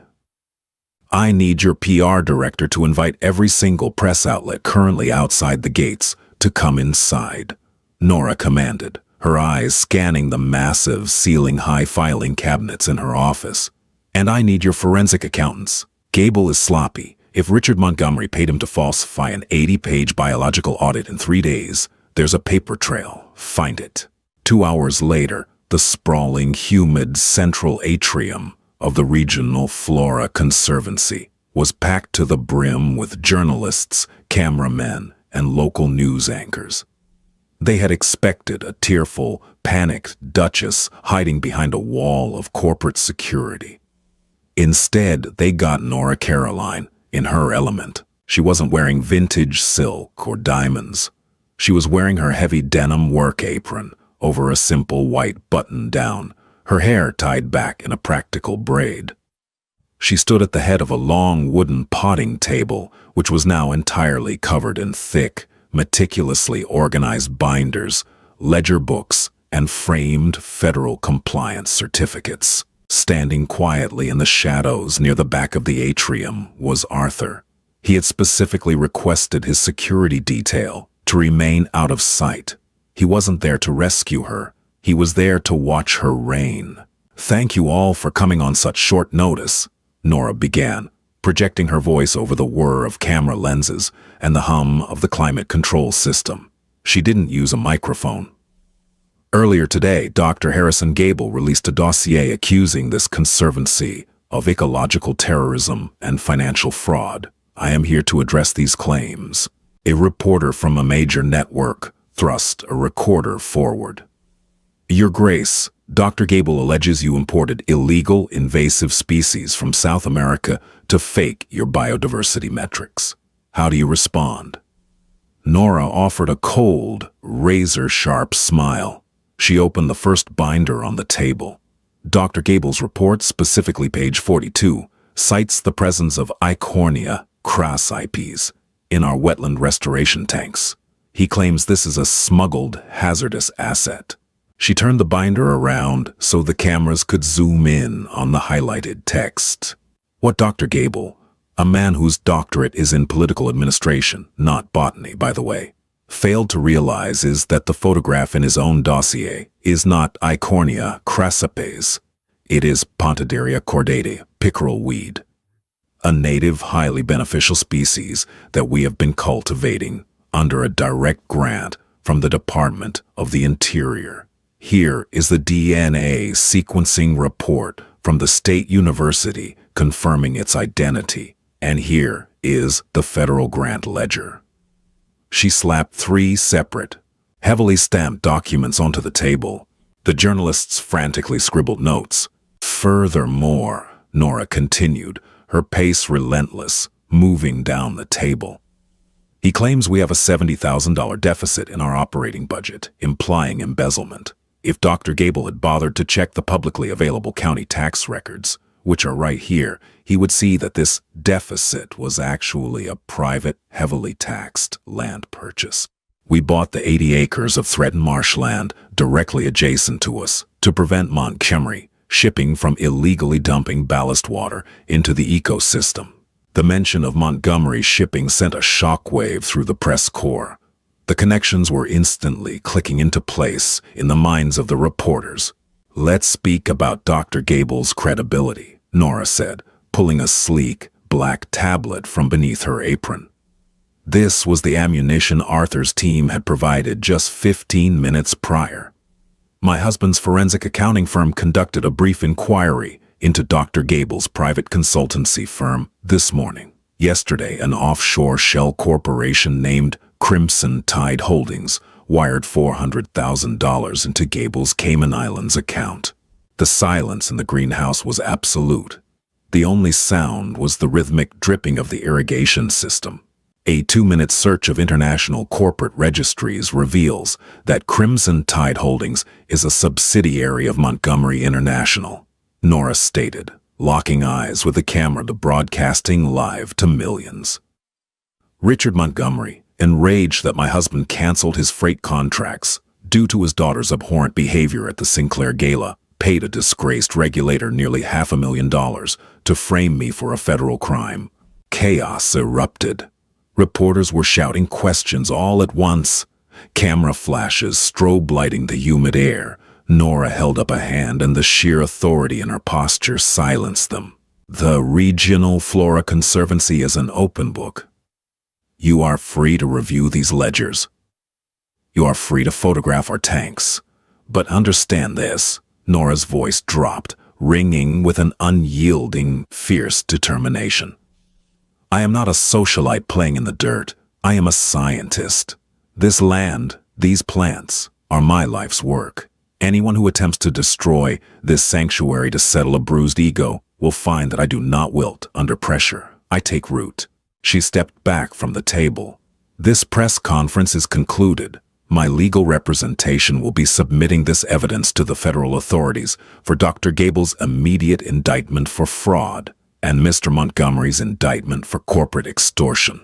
"I need your PR director to invite every single press outlet currently outside the gates to come inside," Nora commanded, her eyes scanning the massive, ceiling-high filing cabinets in her office. "And I need your forensic accountants. Gable is sloppy. If Richard Montgomery paid him to falsify an 80-page biological audit in 3 days, there's a paper trail. Find it." 2 hours later, the sprawling, humid central atrium of the Regional Flora Conservancy was packed to the brim with journalists, cameramen, and local news anchors. They had expected a tearful, panicked Duchess hiding behind a wall of corporate security. Instead, they got Nora Caroline in her element. She wasn't wearing vintage silk or diamonds. She was wearing her heavy denim work apron over a simple white button-down, her hair tied back in a practical braid. She stood at the head of a long wooden potting table, which was now entirely covered in thick, meticulously organized binders, ledger books, and framed federal compliance certificates. Standing quietly in the shadows near the back of the atrium was Arthur. He had specifically requested his security detail to remain out of sight. He wasn't there to rescue her. He was there to watch her reign. "Thank you all for coming on such short notice," Nora began, projecting her voice over the whir of camera lenses and the hum of the climate control system. She didn't use a microphone. "Earlier today, Dr. Harrison Gable released a dossier accusing this conservancy of ecological terrorism and financial fraud. I am here to address these claims." A reporter from a major network thrust a recorder forward. "Your Grace, Dr. Gable alleges you imported illegal invasive species from South America to fake your biodiversity metrics. How do you respond?" Nora offered a cold, razor-sharp smile. She opened the first binder on the table. Dr. Gable's report, specifically page 42, cites the presence of eichhornia, crass IPs in our wetland restoration tanks. He claims this is a smuggled, hazardous asset. She turned the binder around so the cameras could zoom in on the highlighted text. What Dr. Gable, a man whose doctorate is in political administration, not botany, by the way, failed to realize is that the photograph in his own dossier is not Eichhornia crassipes. It is Pontidaria cordata, pickerel weed, a native highly beneficial species that we have been cultivating under a direct grant from the Department of the Interior. Here is the DNA sequencing report from the State University confirming its identity, and here is the federal grant ledger. She slapped 3 separate, heavily stamped documents onto the table. The journalists frantically scribbled notes. Furthermore, Nora continued, her pace relentless, moving down the table. He claims we have a $70,000 deficit in our operating budget, implying embezzlement. If Dr. Gable had bothered to check the publicly available county tax records, which are right here, he would see that this deficit was actually a private, heavily taxed land purchase. We bought the 80 acres of threatened marshland directly adjacent to us to prevent Montgomery shipping from illegally dumping ballast water into the ecosystem. The mention of Montgomery shipping sent a shockwave through the press corps. The connections were instantly clicking into place in the minds of the reporters. Let's speak about Dr. Gable's credibility, Nora said, pulling a sleek, black tablet from beneath her apron. This was the ammunition Arthur's team had provided just 15 minutes prior. My husband's forensic accounting firm conducted a brief inquiry into Dr. Gable's private consultancy firm this morning. Yesterday, an offshore shell corporation named Crimson Tide Holdings wired $400,000 into Gable's Cayman Islands account. The silence in the greenhouse was absolute. The only sound was the rhythmic dripping of the irrigation system. A 2-minute search of international corporate registries reveals that Crimson Tide Holdings is a subsidiary of Montgomery International, Nora stated, locking eyes with the camera to broadcasting live to millions. Richard Montgomery, enraged that my husband canceled his freight contracts due to his daughter's abhorrent behavior at the Sinclair Gala, paid a disgraced regulator nearly $500,000 to frame me for a federal crime. Chaos erupted. Reporters were shouting questions all at once. Camera flashes strobe lighting the humid air. Nora held up a hand and the sheer authority in her posture silenced them. The Regional Flora Conservancy is an open book. You are free to review these ledgers. You are free to photograph our tanks. But understand this, Nora's voice dropped, ringing with an unyielding, fierce determination. I am not a socialite playing in the dirt. I am a scientist. This land, these plants, are my life's work. Anyone who attempts to destroy this sanctuary to settle a bruised ego will find that I do not wilt under pressure. I take root. She stepped back from the table. This press conference is concluded. My legal representation will be submitting this evidence to the federal authorities for Dr. Gable's immediate indictment for fraud and Mr. Montgomery's indictment for corporate extortion.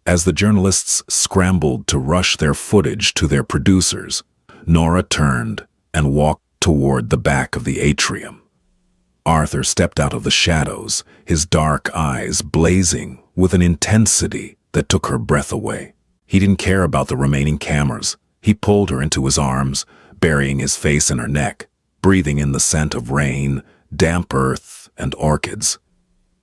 As the journalists scrambled to rush their footage to their producers, Nora turned and walked toward the back of the atrium. Arthur stepped out of the shadows, his dark eyes blazing with an intensity that took her breath away. He didn't care about the remaining cameras. He pulled her into his arms, burying his face in her neck, breathing in the scent of rain, damp earth, and orchids.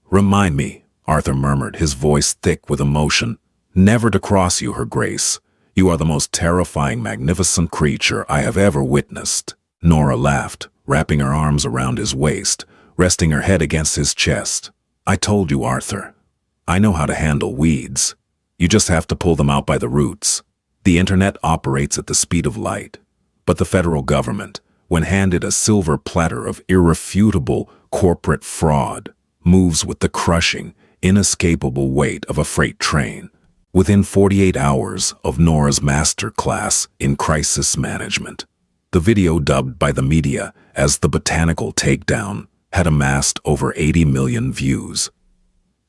Remind me, Arthur murmured, his voice thick with emotion, never to cross you, Her Grace. You are the most terrifying, magnificent creature I have ever witnessed. Nora laughed, wrapping her arms around his waist, resting her head against his chest. I told you, Arthur. I know how to handle weeds. You just have to pull them out by the roots. The internet operates at the speed of light. But the federal government, when handed a silver platter of irrefutable corporate fraud, moves with the crushing, inescapable weight of a freight train. Within 48 hours of Nora's master class in crisis management, the video dubbed by the media as the Botanical Takedown had amassed over 80 million views.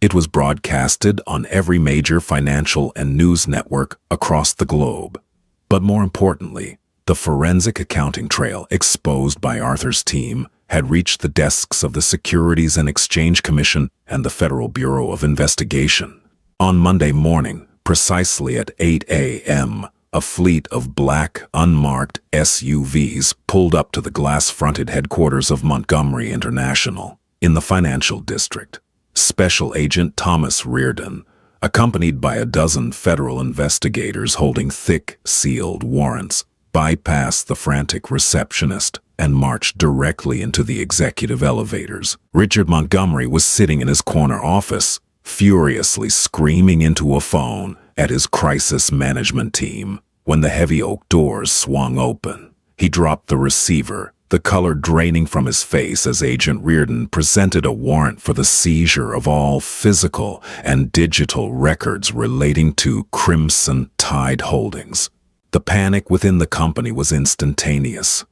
It was broadcasted on every major financial and news network across the globe. But more importantly, the forensic accounting trail exposed by Arthur's team had reached the desks of the Securities and Exchange Commission and the Federal Bureau of Investigation. On Monday morning, precisely at 8 a.m., a fleet of black, unmarked SUVs pulled up to the glass-fronted headquarters of Montgomery International in the financial district. Special Agent Thomas Reardon, accompanied by a dozen federal investigators holding thick, sealed warrants, bypassed the frantic receptionist and marched directly into the executive elevators. Richard Montgomery was sitting in his corner office, furiously screaming into a phone at his crisis management team when the heavy oak doors swung open. He dropped the receiver, the color draining from his face as Agent Reardon presented a warrant for the seizure of all physical and digital records relating to Crimson Tide Holdings. The panic within the company was instantaneous.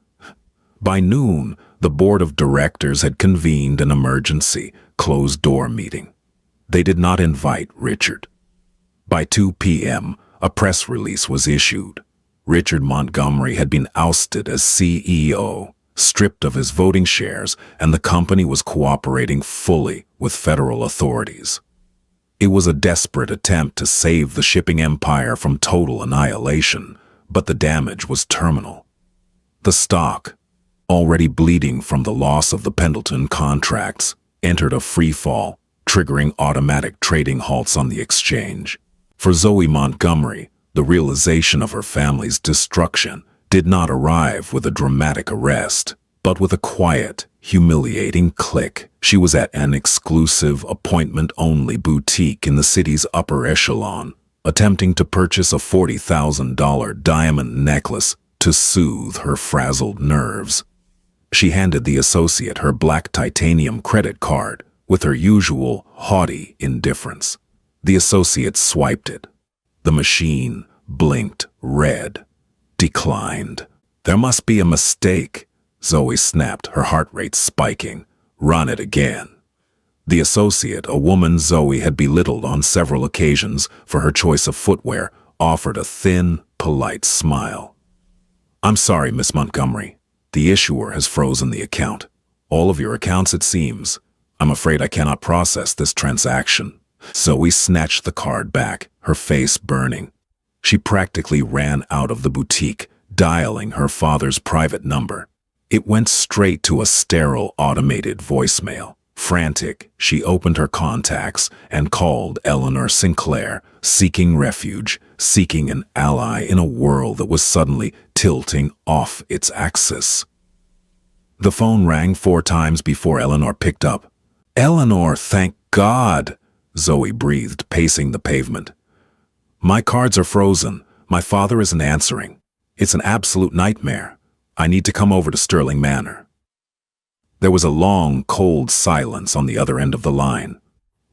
By noon, the board of directors had convened an emergency, closed-door meeting. They did not invite Richard. By 2 p.m., a press release was issued. Richard Montgomery had been ousted as CEO, stripped of his voting shares, and the company was cooperating fully with federal authorities. It was a desperate attempt to save the shipping empire from total annihilation, but the damage was terminal. The stock, already bleeding from the loss of the Pendleton contracts, entered a free fall, triggering automatic trading halts on the exchange. For Zoe Montgomery, the realization of her family's destruction did not arrive with a dramatic arrest, but with a quiet, humiliating click. She was at an exclusive, appointment-only boutique in the city's upper echelon, attempting to purchase a $40,000 diamond necklace to soothe her frazzled nerves. She handed the associate her black titanium credit card with her usual haughty indifference. The associate swiped it. The machine blinked red. Declined. There must be a mistake, Zoe snapped, her heart rate spiking. Run it again. The associate, a woman Zoe had belittled on several occasions for her choice of footwear, offered a thin, polite smile. I'm sorry, Miss Montgomery. The issuer has frozen the account. All of your accounts, it seems. I'm afraid I cannot process this transaction. Zoe snatched the card back, her face burning. She practically ran out of the boutique, dialing her father's private number. It went straight to a sterile automated voicemail. Frantic, she opened her contacts and called Eleanor Sinclair, seeking refuge, seeking an ally in a world that was suddenly tilting off its axis. The phone rang 4 times before Eleanor picked up. Eleanor, thank God, Zoe breathed, pacing the pavement. My cards are frozen. My father isn't answering. It's an absolute nightmare. I need to come over to Sterling Manor. There was a long, cold silence on the other end of the line.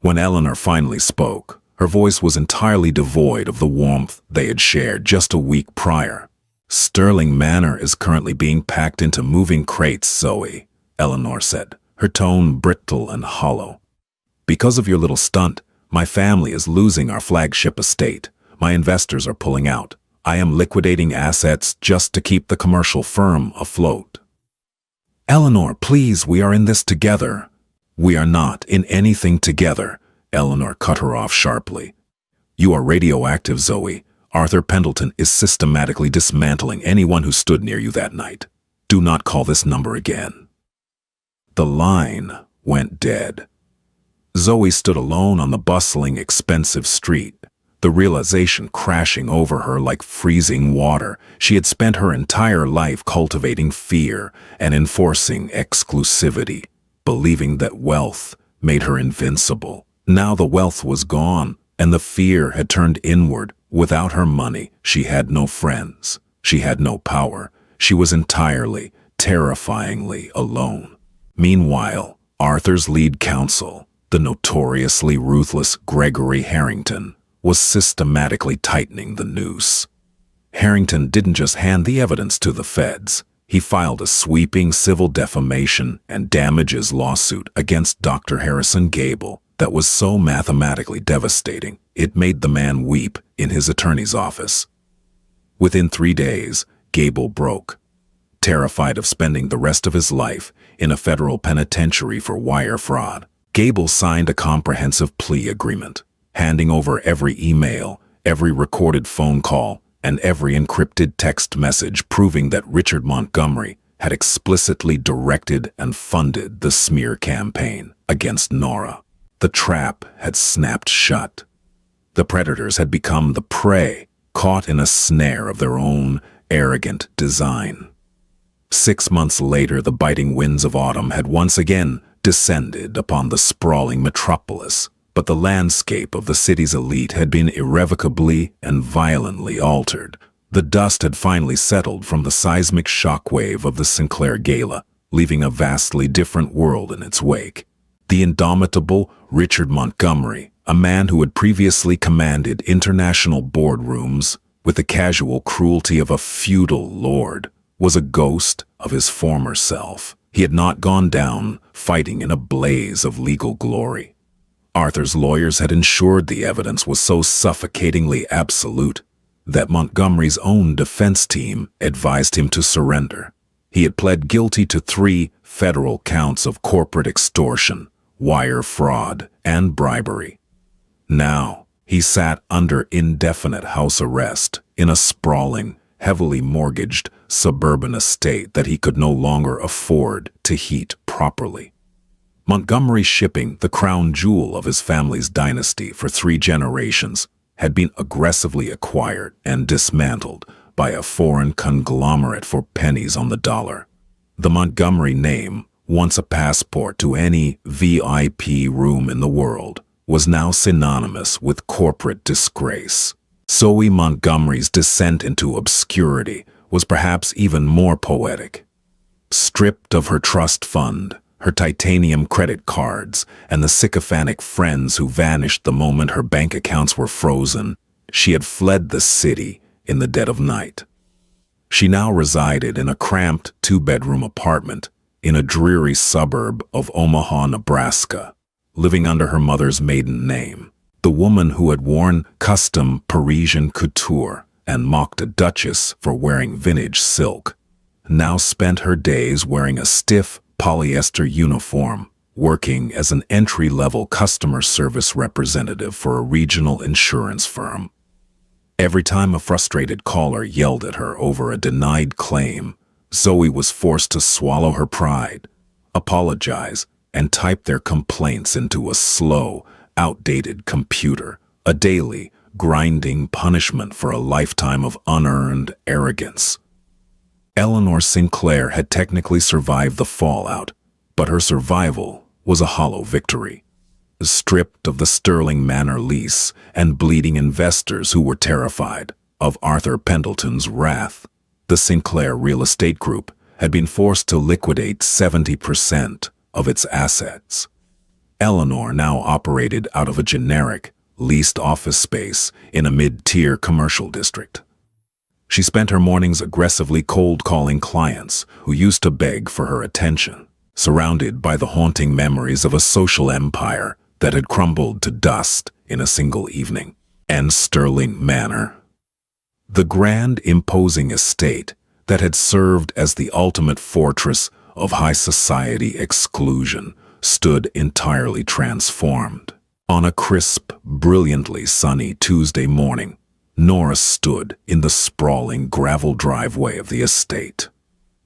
When Eleanor finally spoke, her voice was entirely devoid of the warmth they had shared just a week prior. Sterling Manor is currently being packed into moving crates, Zoe, Eleanor said, her tone brittle and hollow. Because of your little stunt, my family is losing our flagship estate. My investors are pulling out. I am liquidating assets just to keep the commercial firm afloat. Eleanor, please, we are in this together. We are not in anything together, Eleanor cut her off sharply. You are radioactive, Zoe. Arthur Pendleton is systematically dismantling anyone who stood near you that night. Do not call this number again. The line went dead. Zoe stood alone on the bustling, expensive street, the realization crashing over her like freezing water. She had spent her entire life cultivating fear and enforcing exclusivity, believing that wealth made her invincible. Now the wealth was gone, and the fear had turned inward. Without her money, she had no friends. She had no power. She was entirely, terrifyingly alone. Meanwhile, Arthur's lead counsel, the notoriously ruthless Gregory Harrington, was systematically tightening the noose. Harrington didn't just hand the evidence to the feds. He filed a sweeping civil defamation and damages lawsuit against Dr. Harrison Gable that was so mathematically devastating, it made the man weep in his attorney's office. Within 3 days, Gable broke. Terrified of spending the rest of his life in a federal penitentiary for wire fraud, Gable signed a comprehensive plea agreement, handing over every email, every recorded phone call, and every encrypted text message proving that Richard Montgomery had explicitly directed and funded the smear campaign against Nora. The trap had snapped shut. The predators had become the prey, caught in a snare of their own arrogant design. 6 months later, the biting winds of autumn had once again descended upon the sprawling metropolis, but the landscape of the city's elite had been irrevocably and violently altered. The dust had finally settled from the seismic shockwave of the Sinclair Gala, leaving a vastly different world in its wake. The indomitable Richard Montgomery, a man who had previously commanded international boardrooms with the casual cruelty of a feudal lord, was a ghost of his former self. He had not gone down fighting in a blaze of legal glory. Arthur's lawyers had ensured the evidence was so suffocatingly absolute that Montgomery's own defense team advised him to surrender. He had pled guilty to 3 federal counts of corporate extortion, wire fraud, and bribery. Now, he sat under indefinite house arrest in a sprawling, heavily mortgaged suburban estate that he could no longer afford to heat properly. Montgomery Shipping, the crown jewel of his family's dynasty for 3 generations, had been aggressively acquired and dismantled by a foreign conglomerate for pennies on the dollar. The Montgomery name, once a passport to any VIP room in the world, was now synonymous with corporate disgrace. Zoe Montgomery's descent into obscurity was perhaps even more poetic. Stripped of her trust fund, her titanium credit cards, and the sycophantic friends who vanished the moment her bank accounts were frozen, she had fled the city in the dead of night. She now resided in a cramped 2-bedroom apartment in a dreary suburb of Omaha, Nebraska, living under her mother's maiden name. The woman who had worn custom Parisian couture and mocked a duchess for wearing vintage silk now spent her days wearing a stiff polyester uniform, working as an entry-level customer service representative for a regional insurance firm. Every time a frustrated caller yelled at her over a denied claim, Zoe was forced to swallow her pride, apologize, and type their complaints into a slow, outdated computer, a daily, grinding punishment for a lifetime of unearned arrogance. Eleanor Sinclair had technically survived the fallout, but her survival was a hollow victory. Stripped of the Sterling Manor lease and bleeding investors who were terrified of Arthur Pendleton's wrath, the Sinclair Real Estate Group had been forced to liquidate 70% of its assets. Eleanor now operated out of a generic, leased office space in a mid-tier commercial district. She spent her mornings aggressively cold-calling clients who used to beg for her attention, surrounded by the haunting memories of a social empire that had crumbled to dust in a single evening. And Sterling Manor, the grand, imposing estate that had served as the ultimate fortress of high society exclusion, stood entirely transformed. On a crisp, brilliantly sunny Tuesday morning, Nora stood in the sprawling gravel driveway of the estate.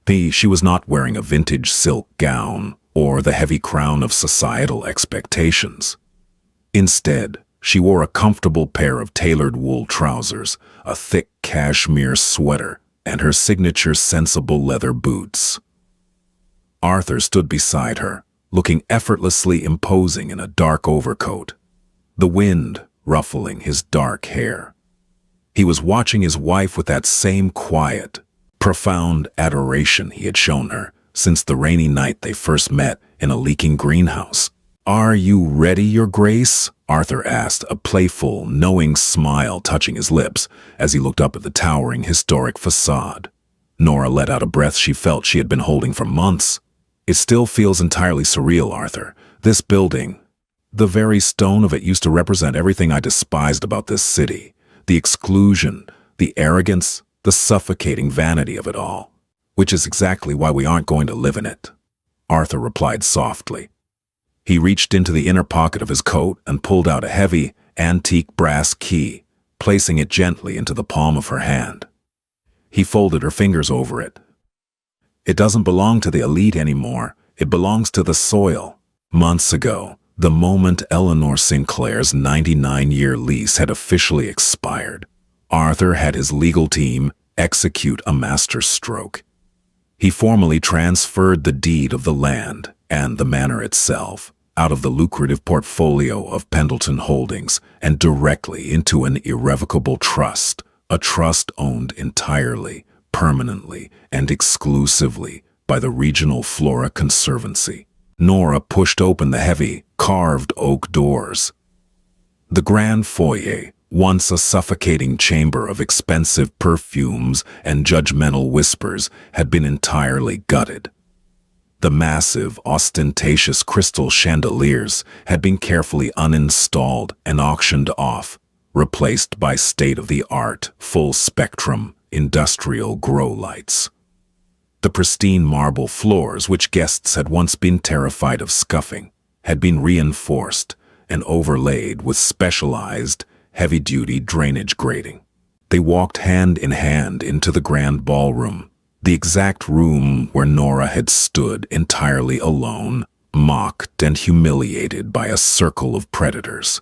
She was not wearing a vintage silk gown or the heavy crown of societal expectations. Instead, she wore a comfortable pair of tailored wool trousers, a thick cashmere sweater, and her signature sensible leather boots. Arthur stood beside her, looking effortlessly imposing in a dark overcoat, the wind ruffling his dark hair. He was watching his wife with that same quiet, profound adoration he had shown her since the rainy night they first met in a leaking greenhouse. "Are you ready, Your Grace?" Arthur asked, a playful, knowing smile touching his lips as he looked up at the towering, historic facade. Nora let out a breath she felt she had been holding for months. "It still feels entirely surreal, Arthur. This building, The very stone of it used to represent everything I despised about this city. The exclusion, the arrogance, the suffocating vanity of it all. Which is exactly why we aren't going to live in it, Arthur replied softly. He reached into the inner pocket of his coat and pulled out a heavy, antique brass key, placing it gently into the palm of her hand. He folded her fingers over it. It doesn't belong to the elite anymore. It belongs to the soil. Months ago, the moment Eleanor Sinclair's 99-year lease had officially expired, Arthur had his legal team execute a masterstroke. He formally transferred the deed of the land and the manor itself out of the lucrative portfolio of Pendleton Holdings and directly into an irrevocable trust, a trust owned entirely, permanently, and exclusively by the Regional Flora Conservancy. Nora pushed open the heavy, carved oak doors. The grand foyer, once a suffocating chamber of expensive perfumes and judgmental whispers, had been entirely gutted. The massive, ostentatious crystal chandeliers had been carefully uninstalled and auctioned off, replaced by state-of-the-art, full-spectrum, industrial grow lights. The pristine marble floors, which guests had once been terrified of scuffing, had been reinforced and overlaid with specialized, heavy-duty drainage grating. They walked hand in hand into the grand ballroom, the exact room where Nora had stood entirely alone, mocked and humiliated by a circle of predators.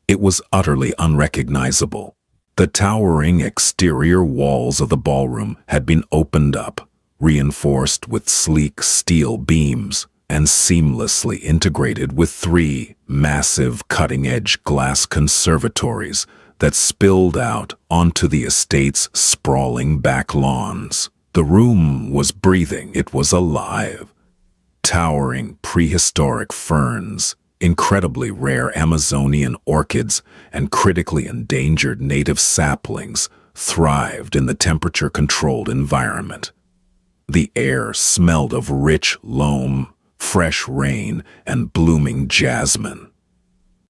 It was utterly unrecognizable. The towering exterior walls of the ballroom had been opened up, reinforced with sleek steel beams, and seamlessly integrated with 3 massive cutting-edge glass conservatories that spilled out onto the estate's sprawling back lawns. The room was breathing, it was alive. Towering prehistoric ferns, incredibly rare Amazonian orchids, and critically endangered native saplings thrived in the temperature-controlled environment. The air smelled of rich loam, fresh rain, and blooming jasmine.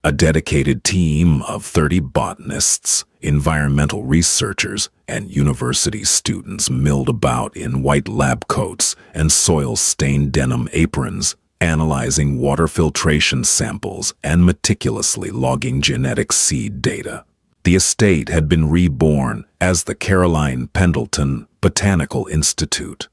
A dedicated team of 30 botanists, environmental researchers, and university students milled about in white lab coats and soil-stained denim aprons, analyzing water filtration samples and meticulously logging genetic seed data. The estate had been reborn as the Caroline Pendleton Botanical Institute.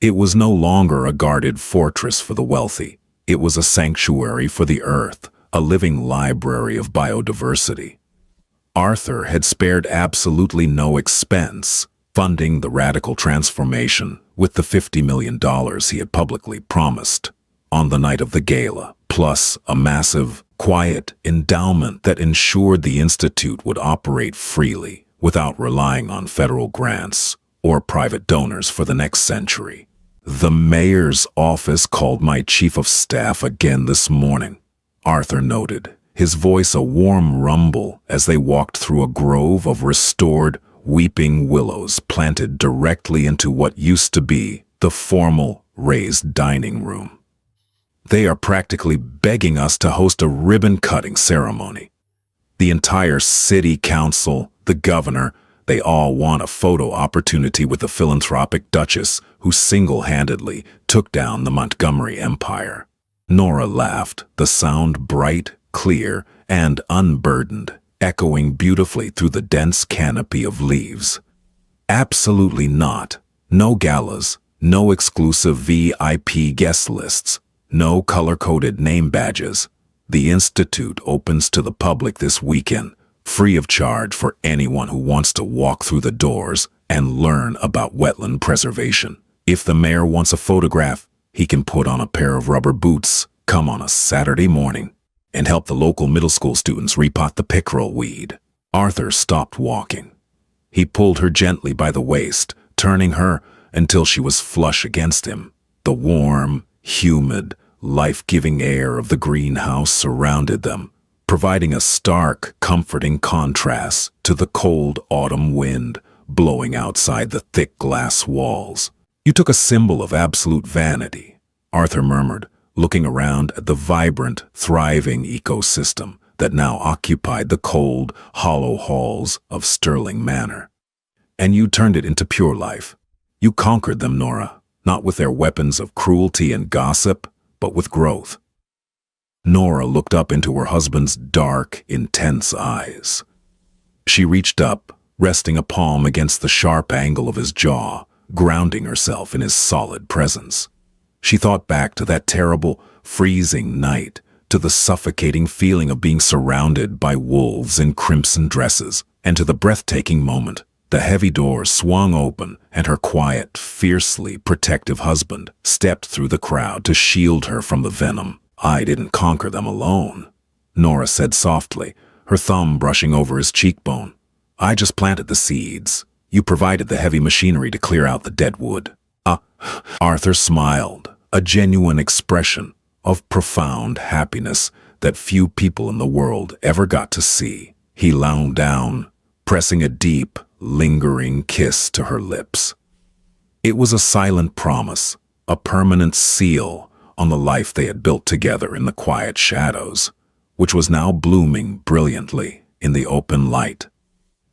It was no longer a guarded fortress for the wealthy. It was a sanctuary for the earth, a living library of biodiversity. Arthur had spared absolutely no expense funding the radical transformation with the $50 million he had publicly promised on the night of the gala, plus a massive, quiet endowment that ensured the institute would operate freely without relying on federal grants or private donors for the next century. The mayor's office called my chief of staff again this morning, Arthur noted, his voice a warm rumble as they walked through a grove of restored, weeping willows planted directly into what used to be the formal, raised dining room. They are practically begging us to host a ribbon-cutting ceremony. The entire city council, the governor, they all want a photo opportunity with the philanthropic duchess who single-handedly took down the Montgomery Empire. Nora laughed, the sound bright, clear, and unburdened, echoing beautifully through the dense canopy of leaves. Absolutely not. No galas, no exclusive VIP guest lists, no color-coded name badges. The Institute opens to the public this weekend, free of charge for anyone who wants to walk through the doors and learn about wetland preservation. If the mayor wants a photograph, he can put on a pair of rubber boots, come on a Saturday morning, and help the local middle school students repot the pickerel weed. Arthur stopped walking. He pulled her gently by the waist, turning her until she was flush against him. The warm, humid, life-giving air of the greenhouse surrounded them, providing a stark, comforting contrast to the cold autumn wind blowing outside the thick glass walls. "You took a symbol of absolute vanity," Arthur murmured, looking around at the vibrant, thriving ecosystem that now occupied the cold, hollow halls of Sterling Manor. And you turned it into pure life. You conquered them, Nora, not with their weapons of cruelty and gossip, but with growth. Nora looked up into her husband's dark, intense eyes. She reached up, resting a palm against the sharp angle of his jaw, grounding herself in his solid presence. She thought back to that terrible, freezing night, to the suffocating feeling of being surrounded by wolves in crimson dresses, and to the breathtaking moment the heavy doors swung open and her quiet, fiercely protective husband stepped through the crowd to shield her from the venom. "I didn't conquer them alone," Nora said softly, her thumb brushing over his cheekbone. "I just planted the seeds. You provided the heavy machinery to clear out the dead wood." Arthur smiled, a genuine expression of profound happiness that few people in the world ever got to see. He lounged down, pressing a deep, lingering kiss to her lips. It was a silent promise, a permanent seal on the life they had built together in the quiet shadows, which was now blooming brilliantly in the open light.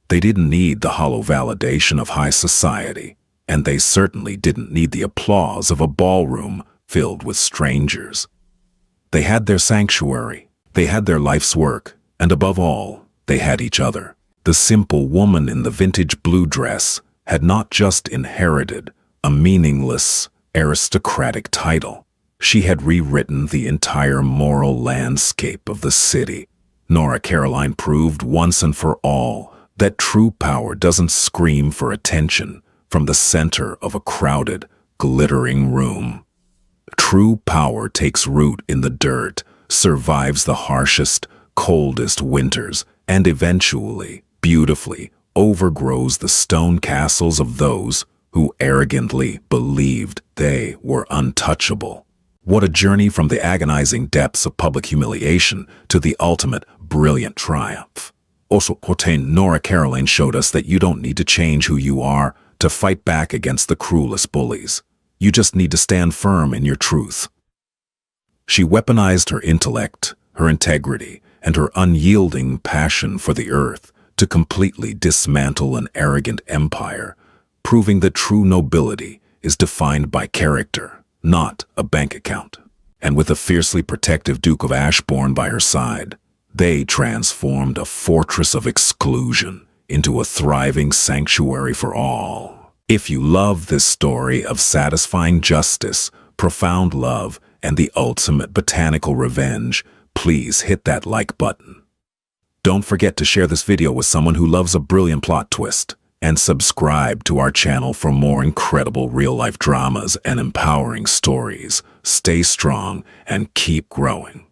They didn't need the hollow validation of high society, and they certainly didn't need the applause of a ballroom filled with strangers. They had their sanctuary, they had their life's work, and above all, they had each other. The simple woman in the vintage blue dress had not just inherited a meaningless, aristocratic title. She had rewritten the entire moral landscape of the city. Nora Caroline proved once and for all that true power doesn't scream for attention from the center of a crowded, glittering room. True power takes root in the dirt, survives the harshest, coldest winters, and eventually, beautifully, overgrows the stone castles of those who arrogantly believed they were untouchable. What a journey from the agonizing depths of public humiliation to the ultimate brilliant triumph. Also, Nora Caroline showed us that you don't need to change who you are to fight back against the cruelest bullies. You just need to stand firm in your truth. She weaponized her intellect, her integrity, and her unyielding passion for the earth to completely dismantle an arrogant empire, proving that true nobility is defined by character, not a bank account. And with a fiercely protective Duke of Ashbourne by her side, they transformed a fortress of exclusion into a thriving sanctuary for all. If you love this story of satisfying justice, profound love, and the ultimate botanical revenge, please hit that like button. Don't forget to share this video with someone who loves a brilliant plot twist, and subscribe to our channel for more incredible real-life dramas and empowering stories. Stay strong and keep growing.